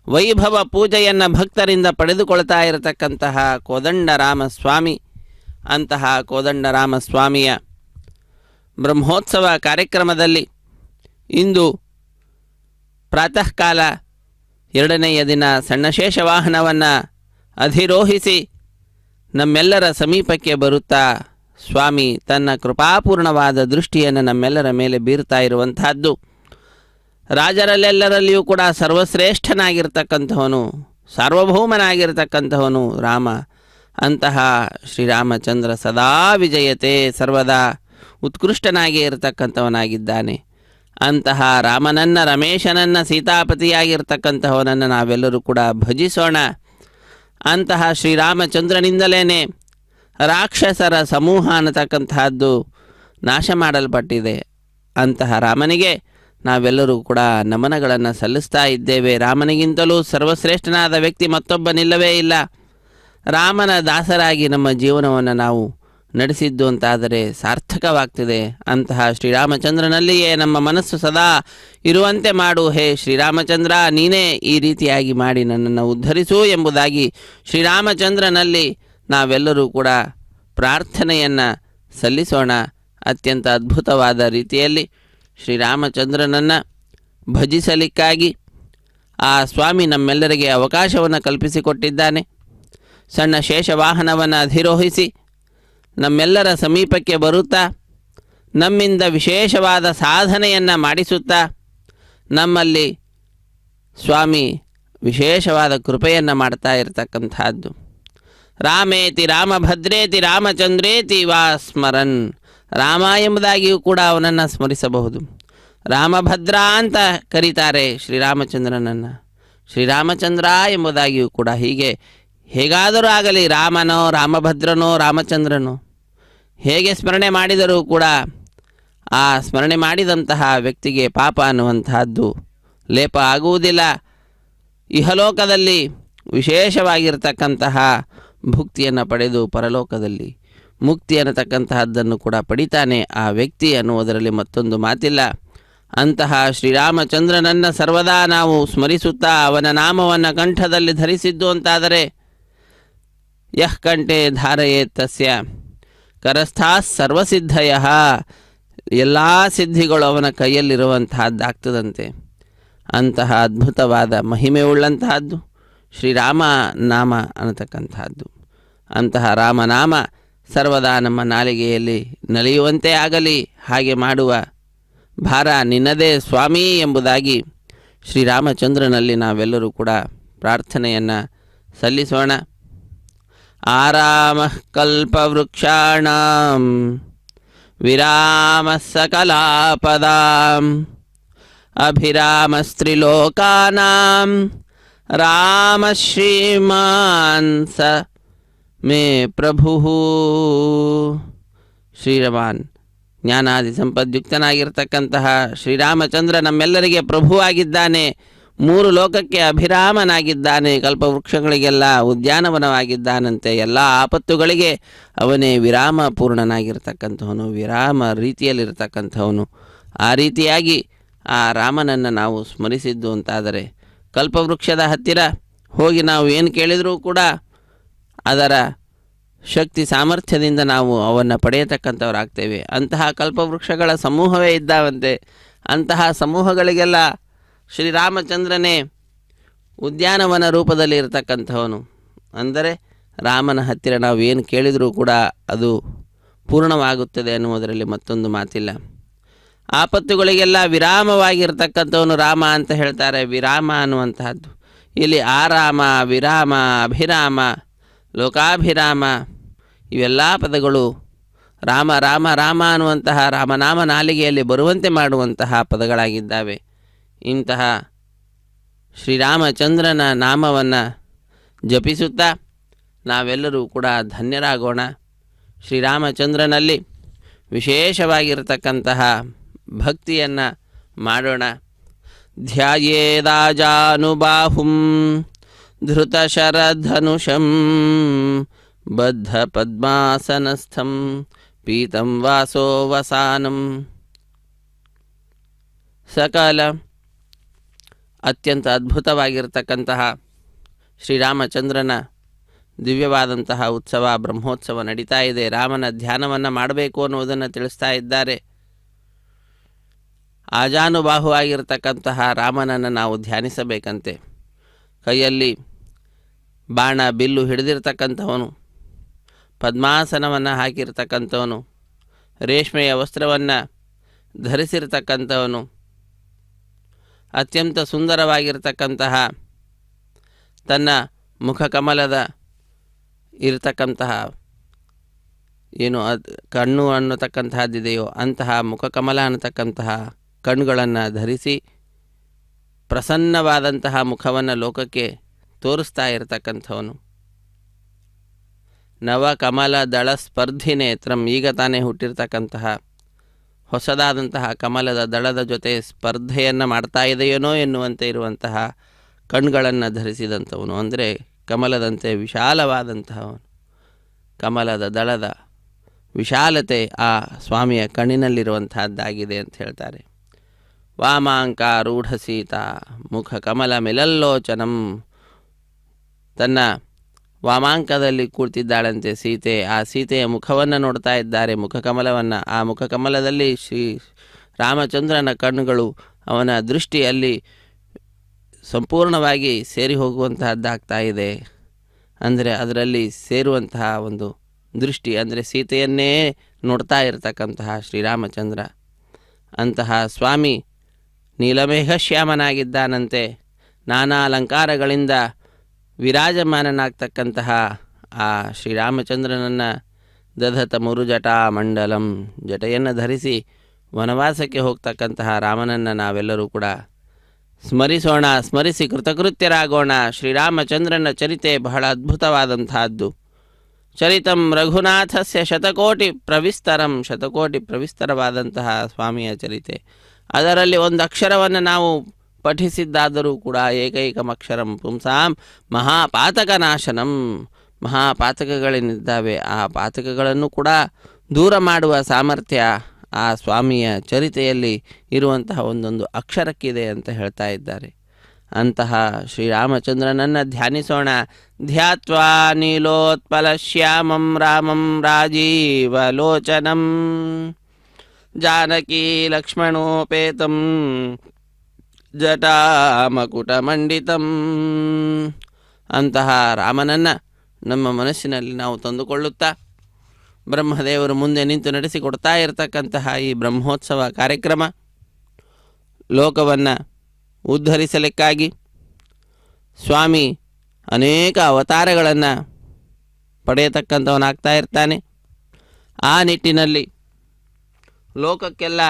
ವೈಭವ ಪೂಜೆಯನ್ನು ಭಕ್ತರಿಂದ ಪಡೆದುಕೊಳ್ತಾ ಇರತಕ್ಕಂತಹ ಕೋದಂಡರಾಮ ಸ್ವಾಮಿ, ಅಂತಹ ಕೋದಂಡರಾಮ ಸ್ವಾಮಿಯ ಬ್ರಹ್ಮೋತ್ಸವ ಕಾರ್ಯಕ್ರಮದಲ್ಲಿ ಇಂದು ಪ್ರಾತಃ ಕಾಲ ಎರಡನೆಯ ದಿನ ಸಣ್ಣಶೇಷ ವಾಹನವನ್ನು ಅಧಿರೋಹಿಸಿ ನಮ್ಮೆಲ್ಲರ ಸಮೀಪಕ್ಕೆ ಬರುತ್ತಾ ಸ್ವಾಮಿ ತನ್ನ ಕೃಪಾಪೂರ್ಣವಾದ ದೃಷ್ಟಿಯನ್ನು ನಮ್ಮೆಲ್ಲರ ಮೇಲೆ ಬೀರ್ತಾ ಇರುವಂತಹದ್ದು. ರಾಜರಲ್ಲೆಲ್ಲರಲ್ಲಿಯೂ ಕೂಡ ಸರ್ವಶ್ರೇಷ್ಠನಾಗಿರ್ತಕ್ಕಂಥವನು, ಸಾರ್ವಭೌಮನಾಗಿರ್ತಕ್ಕಂಥವನು ರಾಮ. ಅಂತಹ ಶ್ರೀರಾಮಚಂದ್ರ ಸದಾ ವಿಜಯತೆ, ಸರ್ವದಾ ಉತ್ಕೃಷ್ಟನಾಗಿ ಇರತಕ್ಕಂಥವನಾಗಿದ್ದಾನೆ. ಅಂತಹ ರಾಮನನ್ನ, ರಮೇಶನನ್ನ, ಸೀತಾಪತಿಯಾಗಿರ್ತಕ್ಕಂಥವನನ್ನು ನಾವೆಲ್ಲರೂ ಕೂಡ ಭಜಿಸೋಣ. ಅಂತಹ ಶ್ರೀರಾಮಚಂದ್ರನಿಂದಲೇ ರಾಕ್ಷಸರ ಸಮೂಹ ಅನ್ನತಕ್ಕಂತಹದ್ದು ನಾಶ ಮಾಡಲ್ಪಟ್ಟಿದೆ. ಅಂತಹ ರಾಮನಿಗೆ ನಾವೆಲ್ಲರೂ ಕೂಡ ನಮನಗಳನ್ನು ಸಲ್ಲಿಸ್ತಾ ಇದ್ದೇವೆ. ರಾಮನಿಗಿಂತಲೂ ಸರ್ವಶ್ರೇಷ್ಠನಾದ ವ್ಯಕ್ತಿ ಮತ್ತೊಬ್ಬನಿಲ್ಲವೇ ಇಲ್ಲ. ರಾಮನ ದಾಸರಾಗಿ ನಮ್ಮ ಜೀವನವನ್ನು ನಾವು ನಡೆಸಿದ್ದು ಅಂತಾದರೆ ಸಾರ್ಥಕವಾಗ್ತಿದೆ. ಅಂತಹ ಶ್ರೀರಾಮಚಂದ್ರನಲ್ಲಿಯೇ ನಮ್ಮ ಮನಸ್ಸು ಸದಾ ಇರುವಂತೆ ಮಾಡು. ಹೇ ಶ್ರೀರಾಮಚಂದ್ರ, ನೀನೇ ಈ ರೀತಿಯಾಗಿ ಮಾಡಿ ನನ್ನನ್ನು ಉದ್ಧರಿಸು ಎಂಬುದಾಗಿ ಶ್ರೀರಾಮಚಂದ್ರನಲ್ಲಿ ನಾವೆಲ್ಲರೂ ಕೂಡ ಪ್ರಾರ್ಥನೆಯನ್ನು ಸಲ್ಲಿಸೋಣ. ಅತ್ಯಂತ ಅದ್ಭುತವಾದ ರೀತಿಯಲ್ಲಿ ಶ್ರೀರಾಮಚಂದ್ರನನ್ನು ಭಜಿಸಲಿಕ್ಕಾಗಿ ಆ ಸ್ವಾಮಿ ನಮ್ಮೆಲ್ಲರಿಗೆ ಅವಕಾಶವನ್ನು ಕಲ್ಪಿಸಿಕೊಟ್ಟಿದ್ದಾನೆ. ಸಣ್ಣ ಶೇಷವಾಹನವನ್ನು ಅಧಿರೋಹಿಸಿ ನಮ್ಮೆಲ್ಲರ ಸಮೀಪಕ್ಕೆ ಬರುತ್ತಾ ನಮ್ಮಿಂದ ವಿಶೇಷವಾದ ಸಾಧನೆಯನ್ನು ಮಾಡಿಸುತ್ತಾ ನಮ್ಮಲ್ಲಿ ಸ್ವಾಮಿ ವಿಶೇಷವಾದ ಕೃಪೆಯನ್ನು ಮಾಡ್ತಾ ಇರತಕ್ಕಂಥದ್ದು. ರಾಮೇತಿ ರಾಮಭದ್ರೇತಿ ರಾಮಚಂದ್ರೇತಿ ವಾ ಸ್ಮರನ್. ರಾಮ ಎಂಬುದಾಗಿಯೂ ಕೂಡ ಅವನನ್ನು ಸ್ಮರಿಸಬಹುದು. ರಾಮಭದ್ರ ಅಂತ ಕರೀತಾರೆ ಶ್ರೀರಾಮಚಂದ್ರನನ್ನು, ಶ್ರೀರಾಮಚಂದ್ರ ಎಂಬುದಾಗಿಯೂ ಕೂಡ. ಹೀಗೆ ಹೇಗಾದರೂ ಆಗಲಿ ರಾಮನೋ ರಾಮಭದ್ರನೋ ರಾಮಚಂದ್ರನೋ ಹೇಗೆ ಸ್ಮರಣೆ ಮಾಡಿದರೂ ಕೂಡ ಆ ಸ್ಮರಣೆ ಮಾಡಿದಂತಹ ವ್ಯಕ್ತಿಗೆ ಪಾಪ ಅನ್ನುವಂತಹದ್ದು ಲೇಪ ಆಗುವುದಿಲ್ಲ. ಇಹಲೋಕದಲ್ಲಿ ವಿಶೇಷವಾಗಿರ್ತಕ್ಕಂತಹ ಭುಕ್ತಿಯನ್ನು ಪಡೆದು ಪರಲೋಕದಲ್ಲಿ ಮುಕ್ತಿ ಅನ್ನತಕ್ಕಂತಹದ್ದನ್ನು ಕೂಡ ಪಡಿತಾನೆ ಆ ವ್ಯಕ್ತಿ ಅನ್ನುವುದರಲ್ಲಿ ಮತ್ತೊಂದು ಮಾತಿಲ್ಲ. ಅಂತಹ ಶ್ರೀರಾಮಚಂದ್ರನನ್ನು ಸರ್ವದಾ ನಾವು ಸ್ಮರಿಸುತ್ತಾ ಅವನ ನಾಮವನ್ನು ಕಂಠದಲ್ಲಿ ಧರಿಸಿದ್ದು ಅಂತಾದರೆ ಯಃ ಕಂಠೆ ಧಾರಯೇ ತಸ್ಯ ಕರಸ್ಥಾ ಸರ್ವಸಿದ್ಧಯ. ಎಲ್ಲ ಸಿದ್ಧಿಗಳು ಅವನ ಕೈಯಲ್ಲಿರುವಂತಹದ್ದಾಗ್ತದಂತೆ. ಅಂತಹ ಅದ್ಭುತವಾದ ಮಹಿಮೆ ಉಳ್ಳಂತಹದ್ದು ಶ್ರೀರಾಮ ನಾಮ ಅನ್ನತಕ್ಕಂತಹದ್ದು. ಅಂತಹ ರಾಮನಾಮ ಸರ್ವದಾ ನಮ್ಮ ನಾಲಿಗೆಯಲ್ಲಿ ನಲಿಯುವಂತೆ ಆಗಲಿ. ಹಾಗೆ ಮಾಡುವ ಭಾರ ನಿನ್ನದೇ ಸ್ವಾಮಿ ಎಂಬುದಾಗಿ ಶ್ರೀರಾಮಚಂದ್ರನಲ್ಲಿ ನಾವೆಲ್ಲರೂ ಕೂಡ ಪ್ರಾರ್ಥನೆಯನ್ನು ಸಲ್ಲಿಸೋಣ. ಆರಾಮ ಕಲ್ಪವೃಕ್ಷಾಣಾಂ ವಿರಾಮ ಸಕಲಾಪದಾಂ ಅಭಿರಾಮಸ್ತ್ರಿಲೋಕಾನಾಂ ರಾಮ ಶ್ರೀಮಾನ್ ಸ ಮೇ ಪ್ರಭು. ಶ್ರೀರಮಾನ್ ಜ್ಞಾನಾದಿ ಸಂಪದ್ಯುಕ್ತನಾಗಿರ್ತಕ್ಕಂತಹ ಶ್ರೀರಾಮಚಂದ್ರ ನಮ್ಮೆಲ್ಲರಿಗೆ ಪ್ರಭುವಾಗಿದ್ದಾನೆ. 3 ಲೋಕಕ್ಕೆ ಅಭಿರಾಮನಾಗಿದ್ದಾನೆ. ಕಲ್ಪವೃಕ್ಷಗಳಿಗೆಲ್ಲ ಉದ್ಯಾನವನವಾಗಿದ್ದಾನಂತೆ. ಎಲ್ಲ ಆಪತ್ತುಗಳಿಗೆ ಅವನೇ ವಿರಾಮ ಪೂರ್ಣನಾಗಿರ್ತಕ್ಕಂಥವನು, ವಿರಾಮ ರೀತಿಯಲ್ಲಿರ್ತಕ್ಕಂಥವನು. ಆ ರೀತಿಯಾಗಿ ಆ ರಾಮನನ್ನು ನಾವು ಸ್ಮರಿಸಿದ್ದು ಅಂತಾದರೆ ಕಲ್ಪವೃಕ್ಷದ ಹತ್ತಿರ ಹೋಗಿ ನಾವು ಏನು ಕೇಳಿದರೂ ಕೂಡ ಅದರ ಶಕ್ತಿ ಸಾಮರ್ಥ್ಯದಿಂದ ನಾವು ಅವನ್ನು ಪಡೆಯತಕ್ಕಂಥವರಾಗ್ತೇವೆ. ಅಂತಹ ಕಲ್ಪವೃಕ್ಷಗಳ ಸಮೂಹವೇ ಇದ್ದಾವಂತೆ. ಅಂತಹ ಸಮೂಹಗಳಿಗೆಲ್ಲ ಶ್ರೀರಾಮಚಂದ್ರನೇ ಉದ್ಯಾನವನ ರೂಪದಲ್ಲಿ ಇರತಕ್ಕಂಥವನು. ಅಂದರೆ ರಾಮನ ಹತ್ತಿರ ನಾವು ಏನು ಕೇಳಿದರೂ ಕೂಡ ಅದು ಪೂರ್ಣವಾಗುತ್ತದೆ ಅನ್ನುವುದರಲ್ಲಿ ಮತ್ತೊಂದು ಮಾತಿಲ್ಲ. ಆಪತ್ತುಗಳಿಗೆಲ್ಲ ವಿರಾಮವಾಗಿರ್ತಕ್ಕಂಥವನು ರಾಮ ಅಂತ ಹೇಳ್ತಾರೆ. ವಿರಾಮ ಅನ್ನುವಂತಹದ್ದು ಇಲ್ಲಿ ಆರಾಮ, ವಿರಾಮ, ಅಭಿರಾಮ, ಲೋಕಾಭಿರಾಮ ಇವೆಲ್ಲ ಪದಗಳು ರಾಮ ರಾಮ ರಾಮ ಅನ್ನುವಂತಹ ರಾಮನಾಮ ನಾಲಿಗೆಯಲ್ಲಿ ಬರುವಂತೆ ಮಾಡುವಂತಹ ಪದಗಳಾಗಿದ್ದಾವೆ. ಇಂತಹ ಶ್ರೀರಾಮಚಂದ್ರನ ನಾಮವನ್ನು ಜಪಿಸುತ್ತಾ ನಾವೆಲ್ಲರೂ ಕೂಡ ಧನ್ಯರಾಗೋಣ. ಶ್ರೀರಾಮಚಂದ್ರನಲ್ಲಿ ವಿಶೇಷವಾಗಿರತಕ್ಕಂತಹ ಭಕ್ತಿಯನ್ನು ಮಾಡೋಣ. ಧ್ಯಾಯೇದಾಜಾನುಬಾಹುಂ ಧೃತಶರಧನುಷಂ ಬದ್ಧ ಪದ್ಮಾಸನಸ್ಥಂ ಪೀತಂ ವಾಸೋ ವಸಾನಂ. ಸಕಲ ಅತ್ಯಂತ ಅದ್ಭುತವಾಗಿರ್ತಕ್ಕಂತಹ ಶ್ರೀರಾಮಚಂದ್ರನ ದಿವ್ಯವಾದಂತಹ ಉತ್ಸವ, ಬ್ರಹ್ಮೋತ್ಸವ ನಡೀತಾ ಇದೆ. ರಾಮನ ಧ್ಯಾನವನ್ನು ಮಾಡಬೇಕು ಅನ್ನುವುದನ್ನು ತಿಳಿಸ್ತಾ ಇದ್ದಾರೆ. ಆಜಾನುಬಾಹುವಾಗಿರ್ತಕ್ಕಂತಹ ರಾಮನನ್ನು ನಾವು ಧ್ಯಾನಿಸಬೇಕಂತೆ. ಕೈಯಲ್ಲಿ ಬಾಣ ಬಿಲ್ಲು ಹಿಡಿದಿರ್ತಕ್ಕಂಥವನು, ಪದ್ಮಾಸನವನ್ನು ಹಾಕಿರ್ತಕ್ಕಂಥವನು, ರೇಷ್ಮೆಯ ವಸ್ತ್ರವನ್ನು ಧರಿಸಿರ್ತಕ್ಕಂಥವನು, ಅತ್ಯಂತ ಸುಂದರವಾಗಿರ್ತಕ್ಕಂತಹ ತನ್ನ ಮುಖಕಮಲದ ಇರತಕ್ಕಂತಹ ಏನು ಕಣ್ಣು ಅನ್ನತಕ್ಕಂತಹದ್ದಿದೆಯೋ ಅಂತಹ ಮುಖಕಮಲ ಅನ್ನತಕ್ಕಂತಹ ಕಣ್ಣುಗಳನ್ನು ಧರಿಸಿ ಪ್ರಸನ್ನವಾದಂತಹ ಮುಖವನ್ನು ಲೋಕಕ್ಕೆ ತೋರಿಸ್ತಾ ಇರತಕ್ಕಂಥವನು. ನವಕಮಲ ದಳ ಸ್ಪರ್ಧಿ ನೇತ್ರಂ, ಈಗ ತಾನೇ ಹುಟ್ಟಿರ್ತಕ್ಕಂತಹ ಹೊಸದಾದಂತಹ ಕಮಲದ ದಳದ ಜೊತೆ ಸ್ಪರ್ಧೆಯನ್ನು ಮಾಡ್ತಾ ಇದೆಯೇನೋ ಎನ್ನುವಂತೆ ಇರುವಂತಹ ಕಣ್ಗಳನ್ನು ಧರಿಸಿದಂಥವನು. ಅಂದರೆ ಕಮಲದಂತೆ ವಿಶಾಲವಾದಂತಹವನು. ಕಮಲದ ದಳದ ವಿಶಾಲತೆ ಆ ಸ್ವಾಮಿಯ ಕಣ್ಣಿನಲ್ಲಿರುವಂತಹದ್ದಾಗಿದೆ ಅಂತ ಹೇಳ್ತಾರೆ. ವಾಮಾಂಕಾರೂಢ ಸೀತಾ ಮುಖ ಕಮಲ ಮಿಲಲ್ಲೋಚನಂ, ತನ್ನ ವಾಮಾಂಕದಲ್ಲಿ ಕೂರ್ತಿದ್ದಾಳಂತೆ ಸೀತೆ. ಆ ಸೀತೆಯ ಮುಖವನ್ನು ನೋಡ್ತಾ ಇದ್ದಾರೆ, ಮುಖಕಮಲವನ್ನು. ಆ ಮುಖಕಮಲದಲ್ಲಿ ಶ್ರೀ ರಾಮಚಂದ್ರನ ಕಣ್ಣುಗಳು, ಅವನ ದೃಷ್ಟಿಯಲ್ಲಿ ಸಂಪೂರ್ಣವಾಗಿ ಸೇರಿ ಹೋಗುವಂತಹದ್ದಾಗ್ತಾ ಇದೆ. ಅಂದರೆ ಅದರಲ್ಲಿ ಸೇರುವಂತಹ ಒಂದು ದೃಷ್ಟಿ, ಅಂದರೆ ಸೀತೆಯನ್ನೇ ನೋಡ್ತಾ ಇರತಕ್ಕಂತಹ ಶ್ರೀರಾಮಚಂದ್ರ. ಅಂತಹ ಸ್ವಾಮಿ ನೀಲಮೇಘ ಶ್ಯಾಮನಾಗಿದ್ದಾನಂತೆ. ನಾನಾ ಅಲಂಕಾರಗಳಿಂದ ವಿರಾಜಮಾನನಾಗ್ತಕ್ಕಂತಹ ಆ ಶ್ರೀರಾಮಚಂದ್ರನನ್ನು ದಧತ ಮುರುಜಟಾ ಮಂಡಲಂ, ಜಟೆಯನ್ನು ಧರಿಸಿ ವನವಾಸಕ್ಕೆ ಹೋಗ್ತಕ್ಕಂತಹ ರಾಮನನ್ನು ನಾವೆಲ್ಲರೂ ಕೂಡ ಸ್ಮರಿಸೋಣ, ಸ್ಮರಿಸಿ ಕೃತಕೃತ್ಯರಾಗೋಣ. ಶ್ರೀರಾಮಚಂದ್ರನ ಚರಿತೆ ಬಹಳ ಅದ್ಭುತವಾದಂತಹದ್ದು. ಚರಿತಂ ರಘುನಾಥಸ್ಯ ಶತಕೋಟಿ ಪ್ರವಿಸ್ತರಂ, ಶತಕೋಟಿ ಪ್ರವಿಸ್ತರವಾದಂತಹ ಸ್ವಾಮಿಯ ಚರಿತೆ. ಅದರಲ್ಲಿ ಒಂದು ಅಕ್ಷರವನ್ನು ನಾವು ಪಠಿಸಿದ್ದಾದರೂ ಕೂಡ ಏಕೈಕಮಕ್ಷರಂ ಪುಂಸಾಂ ಮಹಾಪಾತಕನಾಶನಂ, ಮಹಾಪಾತಕಗಳೇನಿದ್ದಾವೆ ಆ ಪಾತಕಗಳನ್ನು ಕೂಡ ದೂರ ಮಾಡುವ ಸಾಮರ್ಥ್ಯ ಆ ಸ್ವಾಮಿಯ ಚರಿತೆಯಲ್ಲಿ ಇರುವಂತಹ ಒಂದೊಂದು ಅಕ್ಷರಕ್ಕಿದೆ ಅಂತ ಹೇಳ್ತಾ ಇದ್ದಾರೆ. ಅಂತಹ ಶ್ರೀರಾಮಚಂದ್ರನನ್ನು ಧ್ಯಾನಿಸೋಣ. ಧ್ಯಾತ್ವಾ ನೀಲೋತ್ಪಲ ಶ್ಯಾಮಂ ರಾಮಂ ರಾಜೀವಲೋಚನಂ ಜಾನಕೀ ಲಕ್ಷ್ಮಣೋಪೇತಂ ಜಟಾಮಕುಟಮಂಡಿತಂ. ಅಂತಹ ರಾಮನನ್ನು ನಮ್ಮ ಮನಸ್ಸಿನಲ್ಲಿ ನಾವು ತಂದುಕೊಳ್ಳುತ್ತಾ ಬ್ರಹ್ಮದೇವರು ಮುಂದೆ ನಿಂತು ನಡೆಸಿಕೊಡ್ತಾ ಇರತಕ್ಕಂತಹ ಈ ಬ್ರಹ್ಮೋತ್ಸವ ಕಾರ್ಯಕ್ರಮ ಲೋಕವನ್ನು ಉದ್ಧರಿಸಲಿಕ್ಕಾಗಿ ಸ್ವಾಮಿ ಅನೇಕ ಅವತಾರಗಳನ್ನು ಪಡೆಯತಕ್ಕಂಥವನಾಗ್ತಾ ಇರ್ತಾನೆ. ಆ ನಿಟ್ಟಿನಲ್ಲಿ ಲೋಕಕ್ಕೆಲ್ಲ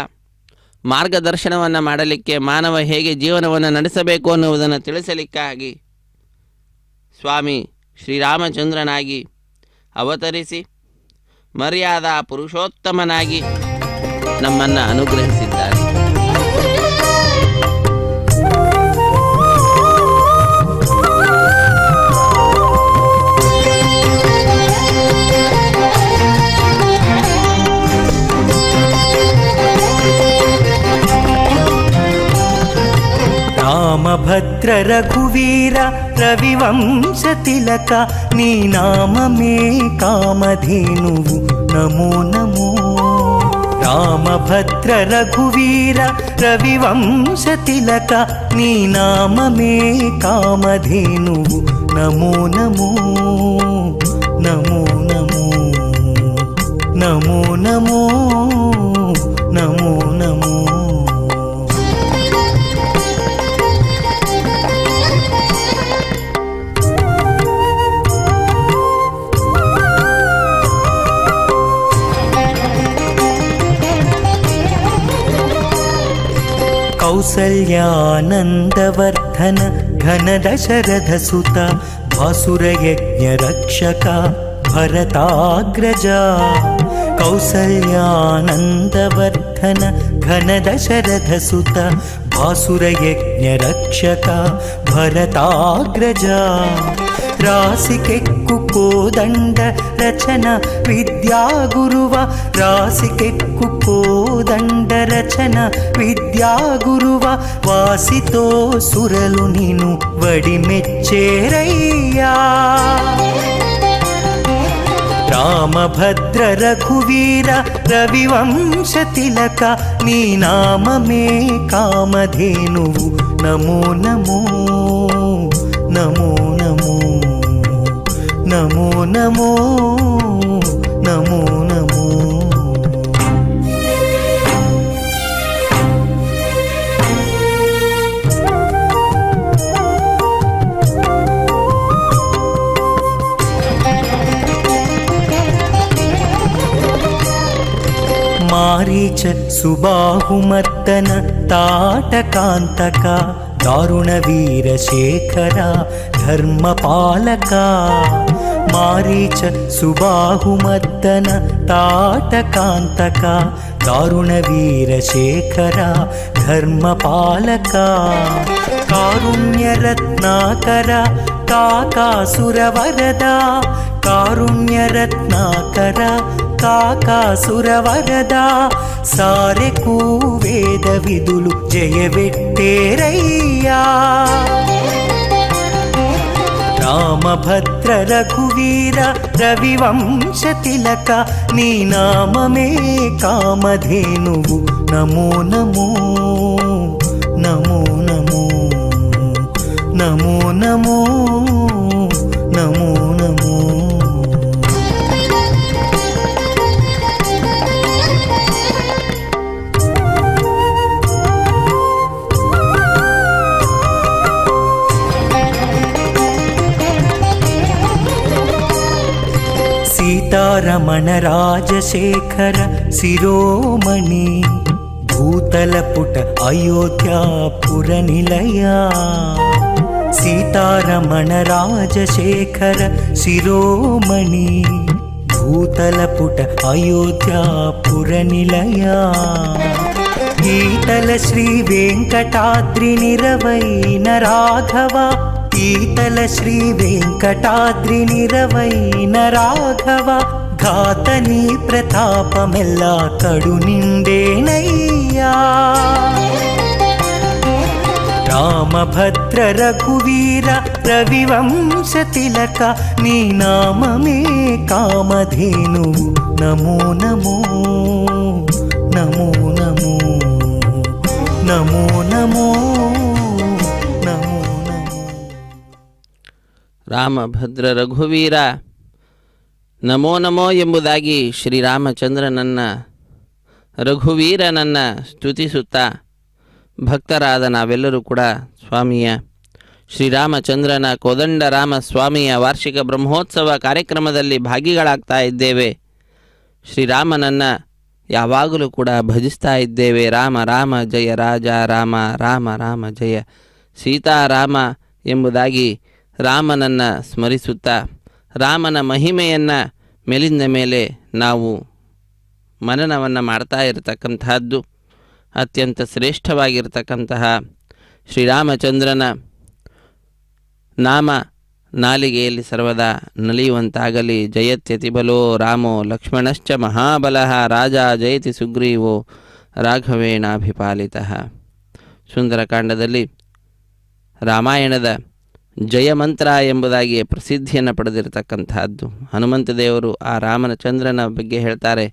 ಮಾರ್ಗದರ್ಶನವನ್ನು ಮಾಡಲಿಕ್ಕೆ, ಮಾನವ ಹೇಗೆ ಜೀವನವನ್ನು ನಡೆಸಬೇಕು ಅನ್ನುವುದನ್ನು ತಿಳಿಸಲಿಕ್ಕಾಗಿ ಸ್ವಾಮಿ ಶ್ರೀರಾಮಚಂದ್ರನಾಗಿ ಅವತರಿಸಿ ಮರ್ಯಾದಾ ಪುರುಷೋತ್ತಮನಾಗಿ ನಮ್ಮನ್ನು ಅನುಗ್ರಹಿಸಿದ್ದಾರೆ. ರಾಮಭದ್ರ ರಘುವೀರ ರವಿವಂಶ ತಿಲಕ, ನೀ ನಾಮಮೇ ಕಾಮಧೇನುವು ನಮೋ ನಮೋ. ರಾಮಭದ್ರ ರಘುವೀರ ರವಿವಂಶ ತಿಲಕ, ನೀ ನಾಮಮೇ ಕಾಮಧೇನುವು ನಮೋ ನಮೋ ನಮೋ ನಮೋ ನಮೋ ನಮೋ ನಮೋ ನಮೋ. ಕೌಸಲ್ಯಾನಂದವರ್ಧನ ಘನ ದಶರಥ ಸುತ, ಭಾಸುರಯಜ್ಞ ರಕ್ಷಕ ಭರತಾಗ್ರಜ. ಕೌಸಲ್ಯಾನಂದವರ್ಧನ ಘನ ದಶರಥ ಸುತ, ಭಾಸುರಯಜ್ಞ ರಕ್ಷಕ ಭರತಾಗ್ರಜ. ರಾಸಿಕೆಕ್ಕು ಕೋದಂಡ ರಚನ ವಿದ್ಯಾಗುರುವ, ರಾಸಿಕೆಕ್ಕು ಕೋದಂಡ ರಚನ ವಿದ್ಯಾಗುರುವ. ವಾಸಿತೋ ಸುರಲು ನೀನು ವಡಿ ಮೆಚ್ಚೇರಯ್ಯ. ರಾಮಭದ್ರ ರಘುವೀರ ರವಿವಂಶ ತಿಲಕ, ನೀ ನಾಮಮೇ ಕಾಮಧೇನುವು ನಮೋ ನಮೋ ನಮೋ ನಮೋ ನಮೋ ನಮೋ ನಮೋ ನಮೋ. ಮಾರೀಚ ಸುಬಾಹುಮತ್ತನ ತಾಟಕಾಂತಕ ದಾರುಣ ವೀರಶೇಖರ ಧರ್ಮಪಾಲಕ. ಮಾರೀಚ ಸುಬಾಹುಮತ್ತನ ತಾಟಕಾಂತಕ ದಾರುಣ ವೀರಶೇಖರ ಧರ್ಮಪಾಲಕ. ಕಾರುಣ್ಯ ರತ್ನಾಕರ ಕಾಕಾಸುರವರದ ಕಾರುಣ್ಯ ರತ್ನಾಕರ ಕಾಕಾಸುರವರದ ಸಾರೆಗೂ ವೇದ ವಿದುಲು ಜಯವೆಟ್ಟೇರಯ್ಯ. ರಾಮಭದ್ರ ರಘುವೀರ ರವಿವಂಶ ತಿಲಕ ನೀ ನಾಮಮೇ ಕಾಮಧೇನುವು ನಮೋ ನಮೋ ನಮೋ ನಮೋ ನಮೋ ನಮೋ ನಮೋ ನಮೋ. ಸೀತಾರಮಣ ರಾಜಶೇಖರ ಶಿರೋಮಣಿ ಭೂತಲಪುಟ ಅಯೋಧ್ಯಾಪುರ ನಿಲಯ. ಸೀತಾರಮಣ ರಾಜಶೇಖರ ಶಿರೋಮಣಿ ಭೂತಲಪುಟ ಅಯೋಧ್ಯಾಪುರ ನಿಲಯ. ಈತಲ ಶ್ರೀ ವೆಂಕಟಾದ್ರಿ ನಿರವೈನ ರಾಘವ ಈತಲ ಶ್ರೀ ವೆಂಕಟಾದ್ರಿ ನಿರವೈನ ರಾಘವ. ಘಾತನಿ ಪ್ರತಾಪಮೆಲ್ಲ ಕಡು ನಿಂಡೇನಯ್ಯ. ರಾಮಭದ್ರ ರಘುವೀರ ರವಿವಂಶ ತಿಲಕ ನೀ ನಾಮಮೇ ಕಾಮಧೇನುವು ನಮೋ ನಮೋ ನಮೋ ನಮೋ ನಮೋ ನಮೋ ನಮೋ ನಮೋ. ರಾಮಭದ್ರ ರಘುವೀರ ನಮೋ ನಮೋ ಎಂಬುದಾಗಿ ಶ್ರೀರಾಮಚಂದ್ರನನ್ನು ರಘುವೀರನನ್ನು ಸ್ತುತಿಸುತ್ತಾ ಭಕ್ತರಾದ ನಾವೆಲ್ಲರೂ ಕೂಡ ಸ್ವಾಮಿಯ ಶ್ರೀರಾಮಚಂದ್ರನ ಕೋದಂಡರಾಮ ಸ್ವಾಮಿಯ ವಾರ್ಷಿಕ ಬ್ರಹ್ಮೋತ್ಸವ ಕಾರ್ಯಕ್ರಮದಲ್ಲಿ ಭಾಗಿಗಳಾಗ್ತಾ ಇದ್ದೇವೆ. ಶ್ರೀರಾಮನನ್ನು ಯಾವಾಗಲೂ ಕೂಡ ಭಜಿಸ್ತಾ ಇದ್ದೇವೆ. ರಾಮ ರಾಮ ಜಯ ರಾಜ ರಾಮ ರಾಮ ರಾಮ ಜಯ ಸೀತಾರಾಮ ಎಂಬುದಾಗಿ ರಾಮನನ್ನು ಸ್ಮರಿಸುತ್ತಾ ರಾಮನ ಮಹಿಮೆಯನ್ನು ಮೇಲಿಂದ ಮೇಲೆ ನಾವು ಮನನವನ್ನು ಮಾಡ್ತಾ ಇರತಕ್ಕಂತಹದ್ದು ಅತ್ಯಂತ ಶ್ರೇಷ್ಠವಾಗಿರ್ತಕ್ಕಂತಹ ಶ್ರೀರಾಮಚಂದ್ರನ ನಾಮ ನಾಲಿಗೆಯಲ್ಲಿ ಸರ್ವದಾ ನಲಿಯುವಂತಾಗಲಿ. ಜಯತ್ಯತಿಬಲೋ ರಾಮೋ ಲಕ್ಷ್ಮಣಶ್ಚ ಮಹಾಬಲಃ ರಾಜ ಜಯತಿ ಸುಗ್ರೀವೋ ರಾಘವೇಣಾಭಿಪಾಲಿತಃ. ಸುಂದರಕಾಂಡದಲ್ಲಿ ರಾಮಾಯಣದ ಜಯಮಂತ್ರ ಎಂಬುದಾಗಿ ಪ್ರಸಿದ್ಧಿಯನ್ನು ಪಡೆದಿರತಕ್ಕಂತಹದ್ದು. ಹನುಮಂತ ದೇವರು ಆ ರಾಮಚಂದ್ರನ ಬಗ್ಗೆ ಹೇಳ್ತಾರೆ,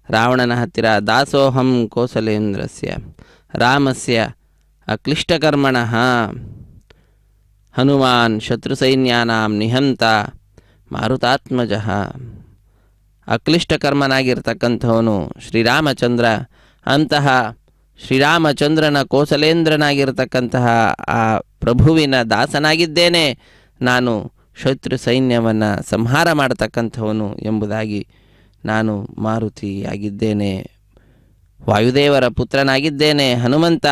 ರಾವಣನ ಹತ್ತಿರ ದಾಸೋಹಂ ಕೋಸಲೇಂದ್ರಸ್ಯ ರಾಮಸ್ಯ ಅಕ್ಲಿಷ್ಟಕರ್ಮಣಃ ಹನುಮಾನ್ ಶತ್ರುಸೈನ್ಯಾನಾಂ ನಿಹಂತ ಮಾರುತಾತ್ಮಜಃ. ಅಕ್ಲಿಷ್ಟಕರ್ಮನಾಗಿರ್ತಕ್ಕಂಥವನು ಶ್ರೀರಾಮಚಂದ್ರ. ಅಂತಹ ಶ್ರೀರಾಮಚಂದ್ರನ ಕೋಸಲೇಂದ್ರನಾಗಿರ್ತಕ್ಕಂತಹ ಆ ಪ್ರಭುವಿನ ದಾಸನಾಗಿದ್ದೇನೆ ನಾನು. ಶತ್ರು ಸೈನ್ಯವನ್ನು ಸಂಹಾರ ಮಾಡತಕ್ಕಂಥವನು ಎಂಬುದಾಗಿ ನಾನು ಮಾರುತಿಯಾಗಿದ್ದೇನೆ, ವಾಯುದೇವರ ಪುತ್ರನಾಗಿದ್ದೇನೆ ಹನುಮಂತ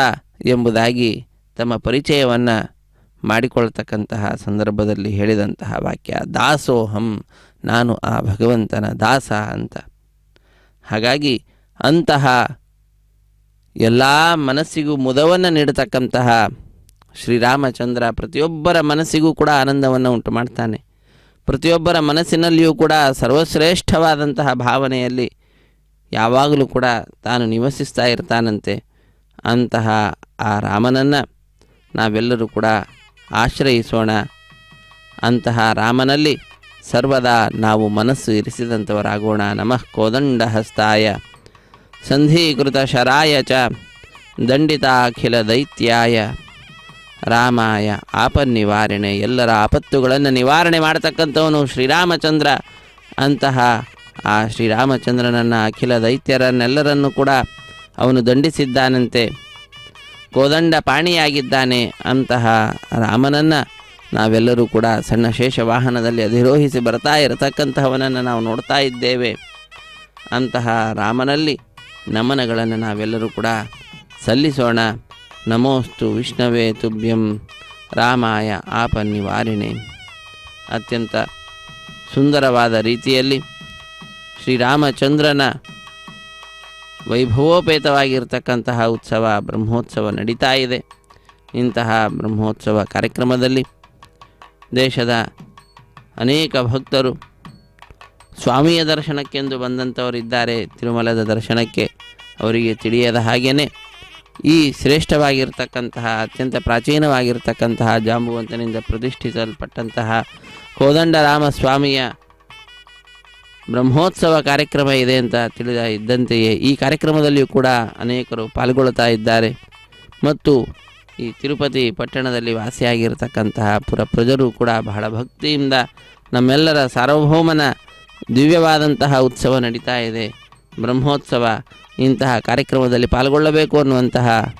ಎಂಬುದಾಗಿ ತಮ್ಮ ಪರಿಚಯವನ್ನು ಮಾಡಿಕೊಳ್ತಕ್ಕಂತಹ ಸಂದರ್ಭದಲ್ಲಿ ಹೇಳಿದಂತಹ ವಾಕ್ಯ ದಾಸೋಹಂ, ನಾನು ಆ ಭಗವಂತನ ದಾಸ ಅಂತ. ಹಾಗಾಗಿ ಅಂತಹ ಎಲ್ಲ ಮನಸ್ಸಿಗೂ ಮುದವನ್ನು ನೀಡತಕ್ಕಂತಹ ಶ್ರೀರಾಮಚಂದ್ರ ಪ್ರತಿಯೊಬ್ಬರ ಮನಸ್ಸಿಗೂ ಕೂಡ ಆನಂದವನ್ನು ಉಂಟು ಮಾಡ್ತಾನೆ. ಪ್ರತಿಯೊಬ್ಬರ ಮನಸ್ಸಿನಲ್ಲಿಯೂ ಕೂಡ ಸರ್ವಶ್ರೇಷ್ಠವಾದಂತಹ ಭಾವನೆಯಲ್ಲಿ ಯಾವಾಗಲೂ ಕೂಡ ತಾನು ನಿವಸಿಸ್ತಾ ಇರ್ತಾನಂತೆ. ಅಂತಹ ಆ ರಾಮನನ್ನು ನಾವೆಲ್ಲರೂ ಕೂಡ ಆಶ್ರಯಿಸೋಣ. ಅಂತಹ ರಾಮನಲ್ಲಿ ಸರ್ವದಾ ನಾವು ಮನಸ್ಸು ಇರಿಸಿದಂಥವರಾಗೋಣ. ನಮಃ ಕೋದಂಡಹಸ್ತಾಯ ಸಂಧೀಕೃತ ಶರಾಯ ಚ ದಂಡಿತಾಖಿಲ ದೈತ್ಯಾಯ ರಾಮಾಯ ಆಪನ್ನಿವಾರಣೆ. ಎಲ್ಲರ ಆಪತ್ತುಗಳನ್ನು ನಿವಾರಣೆ ಮಾಡತಕ್ಕಂಥವನು ಶ್ರೀರಾಮಚಂದ್ರ. ಅಂತಹ ಆ ಶ್ರೀರಾಮಚಂದ್ರನನ್ನು, ಅಖಿಲ ದೈತ್ಯರನ್ನೆಲ್ಲರನ್ನೂ ಕೂಡ ಅವನು ದಂಡಿಸಿದ್ದಾನಂತೆ, ಕೋದಂಡ ಪಾಣಿಯಾಗಿದ್ದಾನೆ. ಅಂತಹ ರಾಮನನ್ನು ನಾವೆಲ್ಲರೂ ಕೂಡ ಸಣ್ಣ ಶೇಷ ವಾಹನದಲ್ಲಿ ಅಧಿರೋಹಿಸಿ ಬರ್ತಾ ಇರತಕ್ಕಂತಹವನನ್ನು ನಾವು ನೋಡ್ತಾ ಇದ್ದೇವೆ. ಅಂತಹ ರಾಮನಲ್ಲಿ ನಮನಗಳನ್ನು ನಾವೆಲ್ಲರೂ ಕೂಡ ಸಲ್ಲಿಸೋಣ. ನಮೋಸ್ತು ವಿಷ್ಣವೇ ತುಭ್ಯಂ ರಾಮಾಯ ಆಪನ್ನಿವಾರಿಣೆ. ಅತ್ಯಂತ ಸುಂದರವಾದ ರೀತಿಯಲ್ಲಿ ಶ್ರೀರಾಮಚಂದ್ರನ ವೈಭವೋಪೇತವಾಗಿರ್ತಕ್ಕಂತಹ ಉತ್ಸವ, ಬ್ರಹ್ಮೋತ್ಸವ ನಡೀತಾ ಇದೆ. ಇಂತಹ ಬ್ರಹ್ಮೋತ್ಸವ ಕಾರ್ಯಕ್ರಮದಲ್ಲಿ ದೇಶದ ಅನೇಕ ಭಕ್ತರು ಸ್ವಾಮಿಯ ದರ್ಶನಕ್ಕೆಂದು ಬಂದಂಥವರಿದ್ದಾರೆ. ತಿರುಮಲದ ದರ್ಶನಕ್ಕೆ ಅವರಿಗೆ ತಿಳಿಯದ ಹಾಗೆಯೇ ಈ ಶ್ರೇಷ್ಠವಾಗಿರ್ತಕ್ಕಂತಹ, ಅತ್ಯಂತ ಪ್ರಾಚೀನವಾಗಿರ್ತಕ್ಕಂತಹ, ಜಾಂಬುವಂತನಿಂದ ಪ್ರತಿಷ್ಠಿಸಲ್ಪಟ್ಟಂತಹ ಕೋದಂಡರಾಮಸ್ವಾಮಿಯ ಬ್ರಹ್ಮೋತ್ಸವ ಕಾರ್ಯಕ್ರಮ ಇದೆ ಅಂತ ತಿಳಿದ ಇದ್ದಂತೆಯೇ ಈ ಕಾರ್ಯಕ್ರಮದಲ್ಲಿಯೂ ಕೂಡ ಅನೇಕರು ಪಾಲ್ಗೊಳ್ಳುತ್ತಾ ಇದ್ದಾರೆ. ಮತ್ತು ಈ ತಿರುಪತಿ ಪಟ್ಟಣದಲ್ಲಿ ವಾಸಿಯಾಗಿರ್ತಕ್ಕಂತಹ ಪುರಪ್ರಜರು ಕೂಡ ಬಹಳ ಭಕ್ತಿಯಿಂದ ನಮ್ಮೆಲ್ಲರ ಸಾರ್ವಭೌಮನ ದಿವ್ಯವಾದಂತಹ ಉತ್ಸವ ನಡೀತಾ ಇದೆ, ಬ್ರಹ್ಮೋತ್ಸವ, ಇಂತಹ ಕಾರ್ಯಕ್ರಮದಲ್ಲಿ ಪಾಲ್ಗೊಳ್ಳಬೇಕು ಅನ್ನುವಂತಹ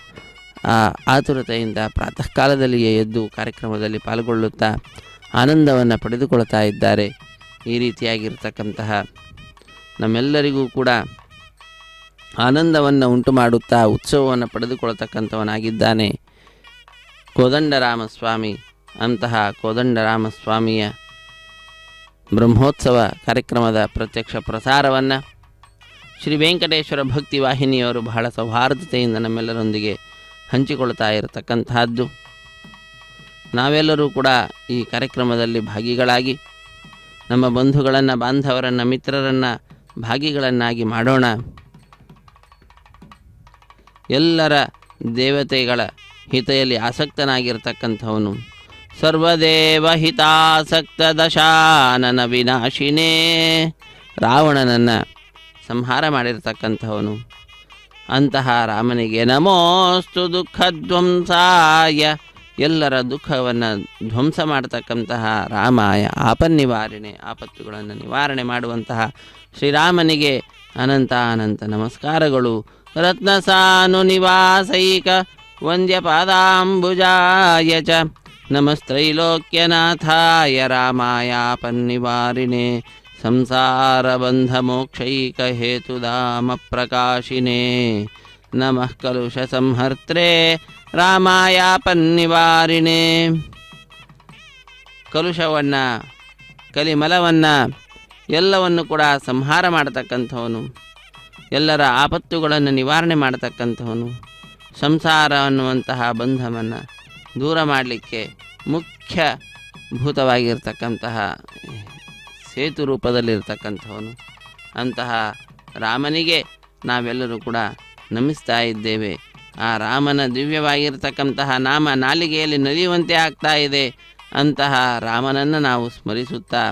ಆತುರತೆಯಿಂದ ಪ್ರಾತಃ ಕಾಲದಲ್ಲಿಯೇ ಎದ್ದು ಕಾರ್ಯಕ್ರಮದಲ್ಲಿ ಪಾಲ್ಗೊಳ್ಳುತ್ತಾ ಆನಂದವನ್ನು ಪಡೆದುಕೊಳ್ತಾ ಇದ್ದಾರೆ. ಈ ರೀತಿಯಾಗಿರ್ತಕ್ಕಂತಹ ನಮ್ಮೆಲ್ಲರಿಗೂ ಕೂಡ ಆನಂದವನ್ನು ಉಂಟು ಮಾಡುತ್ತಾ ಉತ್ಸವವನ್ನು ಪಡೆದುಕೊಳ್ತಕ್ಕಂಥವನಾಗಿದ್ದಾನೆ ಕೋದಂಡರಾಮಸ್ವಾಮಿ. ಅಂತಹ ಕೋದಂಡರಾಮಸ್ವಾಮಿಯ ಬ್ರಹ್ಮೋತ್ಸವ ಕಾರ್ಯಕ್ರಮದ ಪ್ರತ್ಯಕ್ಷ ಪ್ರಸಾರವನ್ನು ಶ್ರೀ ವೆಂಕಟೇಶ್ವರ ಭಕ್ತಿ ವಾಹಿನಿಯವರು ಬಹಳ ಸೌಹಾರ್ದತೆಯಿಂದ ನಮ್ಮೆಲ್ಲರೊಂದಿಗೆ ಹಂಚಿಕೊಳ್ತಾ ಇರತಕ್ಕಂತಹದ್ದು. ನಾವೆಲ್ಲರೂ ಕೂಡ ಈ ಕಾರ್ಯಕ್ರಮದಲ್ಲಿ ಭಾಗಿಗಳಾಗಿ ನಮ್ಮ ಬಂಧುಗಳನ್ನು, ಬಾಂಧವರನ್ನು, ಮಿತ್ರರನ್ನು ಭಾಗಿಗಳನ್ನಾಗಿ ಮಾಡೋಣ. ಎಲ್ಲರ ದೇವತೆಗಳ ಹಿತೆಯಲ್ಲಿ ಆಸಕ್ತನಾಗಿರ್ತಕ್ಕಂಥವನು, ಸರ್ವದೇವ ಹಿತಾಸಕ್ತ ದಶಾನನ ವಿನಾಶಿನೇ, ರಾವಣನನ್ನು ಸಂಹಾರ ಮಾಡಿರ್ತಕ್ಕಂಥವನು. ಅಂತಹ ರಾಮನಿಗೆ ನಮೋಸ್ತು ದುಃಖಧ್ವಂಸಾಯ, ಎಲ್ಲರ ದುಃಖವನ್ನು ಧ್ವಂಸ ಮಾಡತಕ್ಕಂತಹ ರಾಮಾಯ ಆಪನ್ನಿವಾರಣೆ, ಆಪತ್ತುಗಳನ್ನು ನಿವಾರಣೆ ಮಾಡುವಂತಹ ಶ್ರೀರಾಮನಿಗೆ ಅನಂತ ಅನಂತ ನಮಸ್ಕಾರಗಳು. ರತ್ನಸಾನು ನಿವಾಸೈಕ ವಂದ್ಯಪಾದಾಂಬುಜಾಯ ಚ ನಮಸ್ತ್ರೈಲೋಕ್ಯನಾಥಾಯ ರಾಮಾಯಾಪನ್ನಿವಾರಿಣೆ ಸಂಸಾರಬಂಧಮೋಕ್ಷೈಕ ಹೇತುಧಾಮ ಪ್ರಕಾಶಿನೇ ನಮಃ ಕಲುಷ ಸಂಹರ್ತ್ರೇ ರಾಮಾಯಾಪನ್ನಿವಾರಿಣೆ. ಕಲುಷವನ್ನು, ಕಲಿಮಲವನ್ನು ಎಲ್ಲವನ್ನು ಕೂಡ ಸಂಹಾರ ಮಾಡತಕ್ಕಂಥವನು, ಎಲ್ಲರ ಆಪತ್ತುಗಳನ್ನು ನಿವಾರಣೆ ಮಾಡತಕ್ಕಂಥವನು, ಸಂಸಾರ ಅನ್ನುವಂತಹ ಬಂಧವನ್ನು ದೂರ ಮಾಡಲಿಕ್ಕೆ ಮುಖ್ಯ ಭೂತವಾಗಿರ್ತಕ್ಕಂತಹ ಸೇತು ರೂಪದಲ್ಲಿರ್ತಕ್ಕಂಥವನು. ಅಂತಹ ರಾಮನಿಗೆ ನಾವೆಲ್ಲರೂ ಕೂಡ ನಮಿಸ್ತಾ ಇದ್ದೇವೆ. ಆ ರಾಮನ ದಿವ್ಯವಾಗಿರ್ತಕ್ಕಂತಹ ನಾಮ ನಾಲಿಗೆಯಲ್ಲಿ ನಲಿಯುವಂತೆ ಆಗ್ತಾ ಇದೆ. ಅಂತಹ ರಾಮನನ್ನು ನಾವು ಸ್ಮರಿಸುತ್ತಾ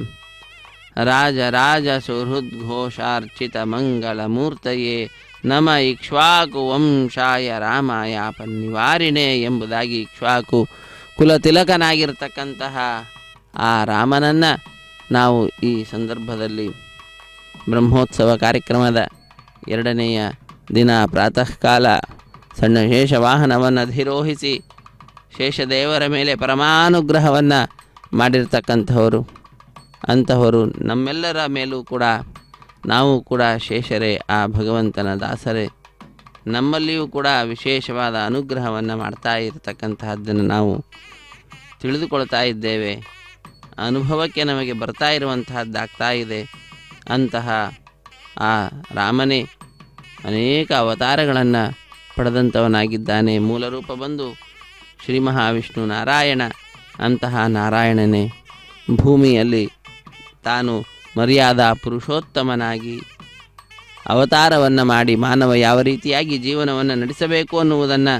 ರಾಜ ರಾಜ ಸುಹೃದ್ಘೋಷಾರ್ಚಿತ ಮಂಗಳ ಮೂರ್ತಯೇ ನಮ ಇಕ್ಷ್ವಾಕು ವಂಶಾಯ ರಾಮಾಯಾಪನ್ನಿವಾರಿಣೆ ಎಂಬುದಾಗಿ ಇಕ್ಷ್ವಾಕು ಕುಲತಿಲಕನಾಗಿರ್ತಕ್ಕಂತಹ ಆ ರಾಮನನ್ನು ನಾವು ಈ ಸಂದರ್ಭದಲ್ಲಿ ಬ್ರಹ್ಮೋತ್ಸವ ಕಾರ್ಯಕ್ರಮದ 2ನೆಯ ದಿನ ಪ್ರಾತಃ ಕಾಲ ಸಣ್ಣ ಶೇಷ ವಾಹನವನ್ನು ಅಧಿರೋಹಿಸಿ ಶೇಷದೇವರ ಮೇಲೆ ಪರಮಾನುಗ್ರಹವನ್ನು ಮಾಡಿರ್ತಕ್ಕಂಥವರು. ಅಂತಹವರು ನಮ್ಮೆಲ್ಲರ ಮೇಲೂ ಕೂಡ ನಾವು ಕೂಡ ಶೇಷರೇ, ಆ ಭಗವಂತನ ದಾಸರೇ. ನಮ್ಮಲ್ಲಿಯೂ ಕೂಡ ವಿಶೇಷವಾದ ಅನುಗ್ರಹವನ್ನು ಮಾಡ್ತಾ ಇರತಕ್ಕಂತಹದ್ದನ್ನು ನಾವು ತಿಳಿದುಕೊಳ್ತಾ ಇದ್ದೇವೆ. ಅನುಭವಕ್ಕೆ ನಮಗೆ ಬರ್ತಾ ಇರುವಂತಹದ್ದಾಗ್ತಾ ಇದೆ. ಅಂತಹ ಆ ರಾಮನೇ ಅನೇಕ ಅವತಾರಗಳನ್ನು ಪಡೆದಂಥವನಾಗಿದ್ದಾನೆ. ಮೂಲರೂಪ ಬಂದು ಶ್ರೀ ಮಹಾವಿಷ್ಣು ನಾರಾಯಣ. ಅಂತಹ ನಾರಾಯಣನೇ ಭೂಮಿಯಲ್ಲಿ ತಾನು ಮರ್ಯಾದಾ ಪುರುಷೋತ್ತಮನಾಗಿ ಅವತಾರವನ್ನು ಮಾಡಿ ಮಾನವ ಯಾವ ರೀತಿಯಾಗಿ ಜೀವನವನ್ನು ನಡೆಸಬೇಕು ಅನ್ನುವುದನ್ನು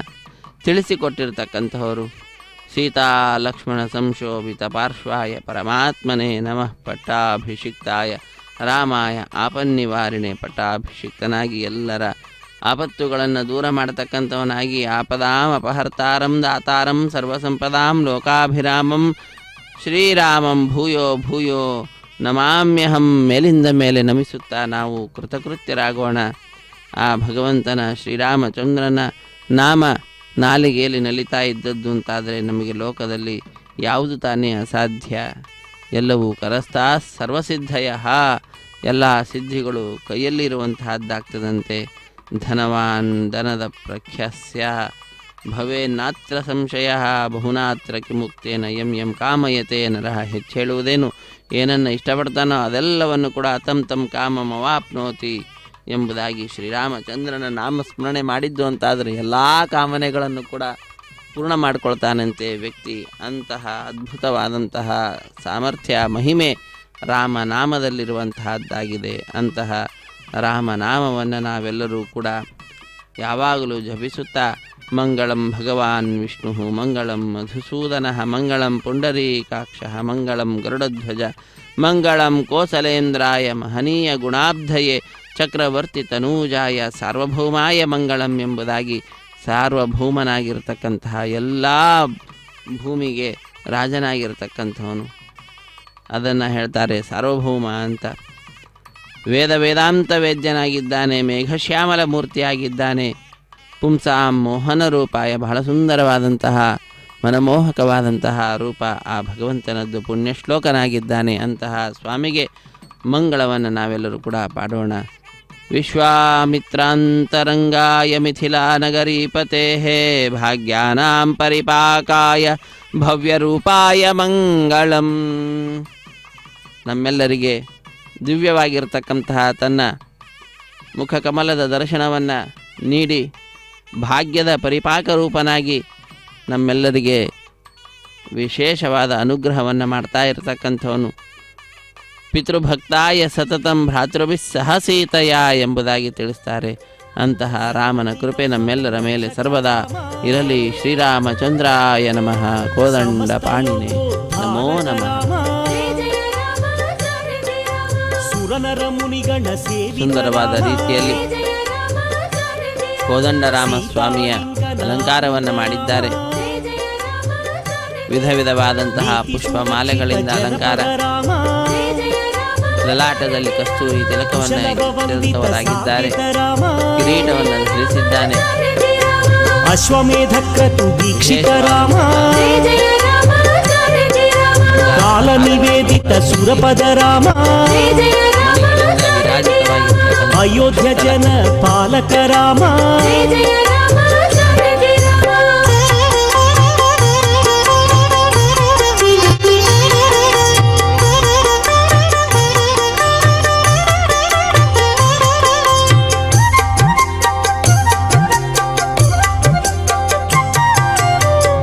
ತಿಳಿಸಿಕೊಟ್ಟಿರ್ತಕ್ಕಂಥವರು. ಸೀತಾ ಲಕ್ಷ್ಮಣ ಸಂಶೋಭಿತ ಪಾರ್ಶ್ವಾಯ ಪರಮಾತ್ಮನೇ ನಮಃ ಪಟ್ಟಾಭಿಷಿಕ್ತಾಯ ರಾಮಾಯ ಆಪನ್ನಿವಾರಿಣೆ. ಪಟ್ಟಾಭಿಷಿಕ್ತನಾಗಿ ಎಲ್ಲರ ಆಪತ್ತುಗಳನ್ನು ದೂರ ಮಾಡತಕ್ಕಂಥವನಾಗಿ ಆಪದಾಂ ಅಪಹರ್ತಾರಂ ದಾತಾರಂ ಸರ್ವಸಂಪದಾಂ ಲೋಕಾಭಿರಾಮಂ ಶ್ರೀರಾಮಂ ಭೂಯೋ ಭೂಯೋ ನಮಾಮ್ಯಹಂ ಮೇಲಿಂದ ಮೇಲೆ ನಮಿಸುತ್ತಾ ನಾವು ಕೃತಕೃತ್ಯರಾಗೋಣ. ಆ ಭಗವಂತನ ಶ್ರೀರಾಮಚಂದ್ರನ ನಾಮ ನಾಲಿಗೆಯಲ್ಲಿ ನಲಿತಾ ಇದ್ದದ್ದು ಅಂತಾದರೆ ನಮಗೆ ಲೋಕದಲ್ಲಿ ಯಾವುದು ತಾನೇ ಅಸಾಧ್ಯ? ಎಲ್ಲವೂ ಕರಸ್ಥಾ ಸರ್ವಸಿದ್ಧಯ, ಎಲ್ಲ ಸಿದ್ಧಿಗಳು ಕೈಯಲ್ಲಿರುವಂತಹದ್ದಾಗ್ತದಂತೆ. ಧನವಾನ್ ಧನದ ಪ್ರಖ್ಯಸ್ಯ ಭವೇನ್ನಾತ್ರ ಸಂಶಯ ಬಹುನಾತ್ರ ಕಿಮುಕ್ತೇನ ಯಂ ಯಂ ಕಾಮಯತೆ ನರಹ. ಹೆಚ್ಚು ಹೇಳುವುದೇನು, ಏನನ್ನು ಇಷ್ಟಪಡ್ತಾನೋ ಅದೆಲ್ಲವನ್ನು ಕೂಡ ತಂ ತಂ ಕಾಮಮವಾಪ್ನೋತಿ ಎಂಬುದಾಗಿ ಶ್ರೀರಾಮಚಂದ್ರನ ನಾಮಸ್ಮರಣೆ ಮಾಡಿದ್ದು ಅಂತಾದರೆ ಎಲ್ಲ ಕಾಮನೆಗಳನ್ನು ಕೂಡ ಪೂರ್ಣ ಮಾಡಿಕೊಳ್ತಾನಂತೆ ವ್ಯಕ್ತಿ. ಅಂತಹ ಅದ್ಭುತವಾದಂತಹ ಸಾಮರ್ಥ್ಯ ಮಹಿಮೆ ರಾಮನಾಮದಲ್ಲಿರುವಂತಹದ್ದಾಗಿದೆ. ಅಂತಹ ರಾಮನಾಮವನ್ನು ನಾವೆಲ್ಲರೂ ಕೂಡ ಯಾವಾಗಲೂ ಜಪಿಸುತ್ತಾ ಮಂಗಳಂ ಭಗವಾನ್ ವಿಷ್ಣು ಮಂಗಳಂ ಮಧುಸೂದನ ಮಂಗಳಂ ಪುಂಡರೀಕಾಕ್ಷ ಮಂಗಳಂ ಗರುಡಧ್ವಜ ಮಂಗಳಂ ಕೋಸಲೇಂದ್ರಾಯ ಮಹನೀಯ ಗುಣಾಬ್ಧಯೇ ಚಕ್ರವರ್ತಿ ತನೂಜಾಯ ಸಾರ್ವಭೌಮಾಯ ಮಂಗಳಂ ಎಂಬುದಾಗಿ ಸಾರ್ವಭೌಮನಾಗಿರ್ತಕ್ಕಂತಹ ಎಲ್ಲ ಭೂಮಿಗೆ ರಾಜನಾಗಿರ್ತಕ್ಕಂಥವನು, ಅದನ್ನು ಹೇಳ್ತಾರೆ ಸಾರ್ವಭೌಮ ಅಂತ. ವೇದಾಂತ ವೇದ್ಯನಾಗಿದ್ದಾನೆ, ಮೇಘಶ್ಯಾಮಲ ಮೂರ್ತಿಯಾಗಿದ್ದಾನೆ. ಪುಂಸಾಂ ಮೋಹನ ರೂಪಾಯ, ಬಹಳ ಸುಂದರವಾದಂತಹ ಮನಮೋಹಕವಾದಂತಹ ರೂಪ ಆ ಭಗವಂತನದ್ದು. ಪುಣ್ಯಶ್ಲೋಕನಾಗಿದ್ದಾನೆ. ಅಂತಹ ಸ್ವಾಮಿಗೆ ಮಂಗಳವನ್ನು ನಾವೆಲ್ಲರೂ ಕೂಡ ಪಾಡೋಣ. ವಿಶ್ವಾಮಿತ್ರಾಂತರಂಗಾಯ ಮಿಥಿಲಾ ನಗರೀಪತೆ ಭಾಗ್ಯಾನಾಂ ಪರಿಪಾಕಾಯ ಭವ್ಯರೂಪಾಯ ಮಂಗಳಂ. ನಮ್ಮೆಲ್ಲರಿಗೆ ದಿವ್ಯವಾಗಿರ್ತಕ್ಕಂತಹ ತನ್ನ ಮುಖಕಮಲದ ದರ್ಶನವನ್ನು ನೀಡಿ ಭಾಗ್ಯದ ಪರಿಪಾಕ ರೂಪನಾಗಿ ನಮ್ಮೆಲ್ಲರಿಗೆ ವಿಶೇಷವಾದ ಅನುಗ್ರಹವನ್ನು ಮಾಡ್ತಾ ಇರತಕ್ಕಂಥವನು. ಪಿತೃಭಕ್ತಾಯ ಸತತಂ ಭ್ರಾತೃಭಿಃ ಸಹ ಸೀತೆಯ ಎಂಬುದಾಗಿ ತಿಳಿಸ್ತಾರೆ. ಅಂತಹ ರಾಮನ ಕೃಪೆ ನಮ್ಮೆಲ್ಲರ ಮೇಲೆ ಸರ್ವದಾ ಇರಲಿ. ಶ್ರೀರಾಮಚಂದ್ರಾಯ ನಮಃ. ಕೋದಂಡ ಪಾಣಿನೇ ನಮೋ ನಮಃ. ಸುಂದರವಾದ ರೀತಿಯಲ್ಲಿ ಕೋದಂಡರಾಮ ಸ್ವಾಮಿಯ ಅಲಂಕಾರವನ್ನು ಮಾಡಿದ್ದಾರೆ. ವಿಧ ವಿಧವಾದಂತಹ ಪುಷ್ಪಮಾಲೆಗಳಿಂದ ಅಲಂಕಾರ, ಲಲಾಟದಲ್ಲಿ ಕಸ್ತೂರಿ ತಿಲಕವನ್ನು ಧರಿಸಿದವರಾಗಿದ್ದಾರೆ. ಕಿರೀಟವನ್ನು ಧರಿಸಿದ್ದಾನೆ. ಅಶ್ವಮೇಧ ಕ್ರತು ದೀಕ್ಷಿತ ರಾಮ, ಕಾಲ ನಿವೇದಿತ ಸುರಪದ ರಾಮ, ಅಯೋಧ್ಯ ಜನ ಪಾಲಕ ರಾಮ.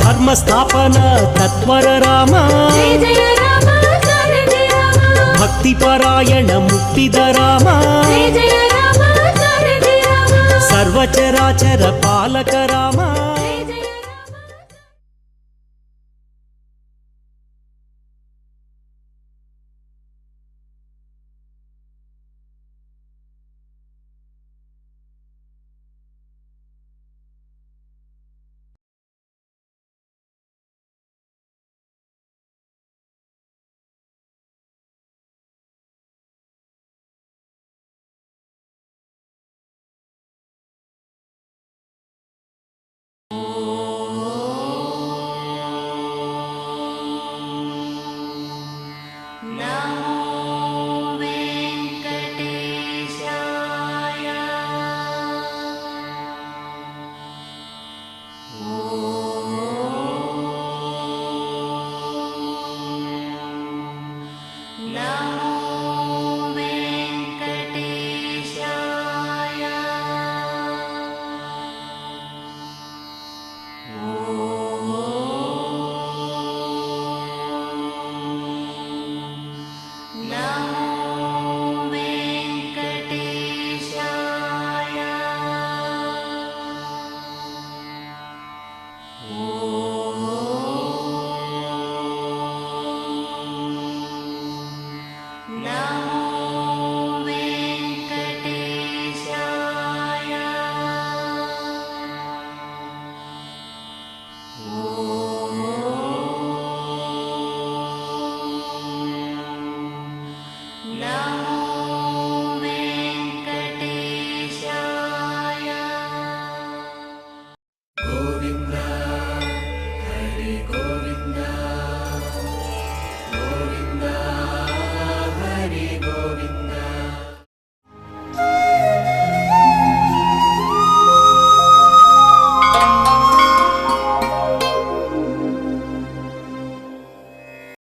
ಧರ್ಮಸ್ಥಾಪನ ತತ್ವರ ರಾಮ, ಭಕ್ತಿಪರಾಯಣ ಮುಕ್ತಿದ ರಾಮ, ಸರ್ವಚರಾಚರ ಪಾಲಕ ರಾಮ.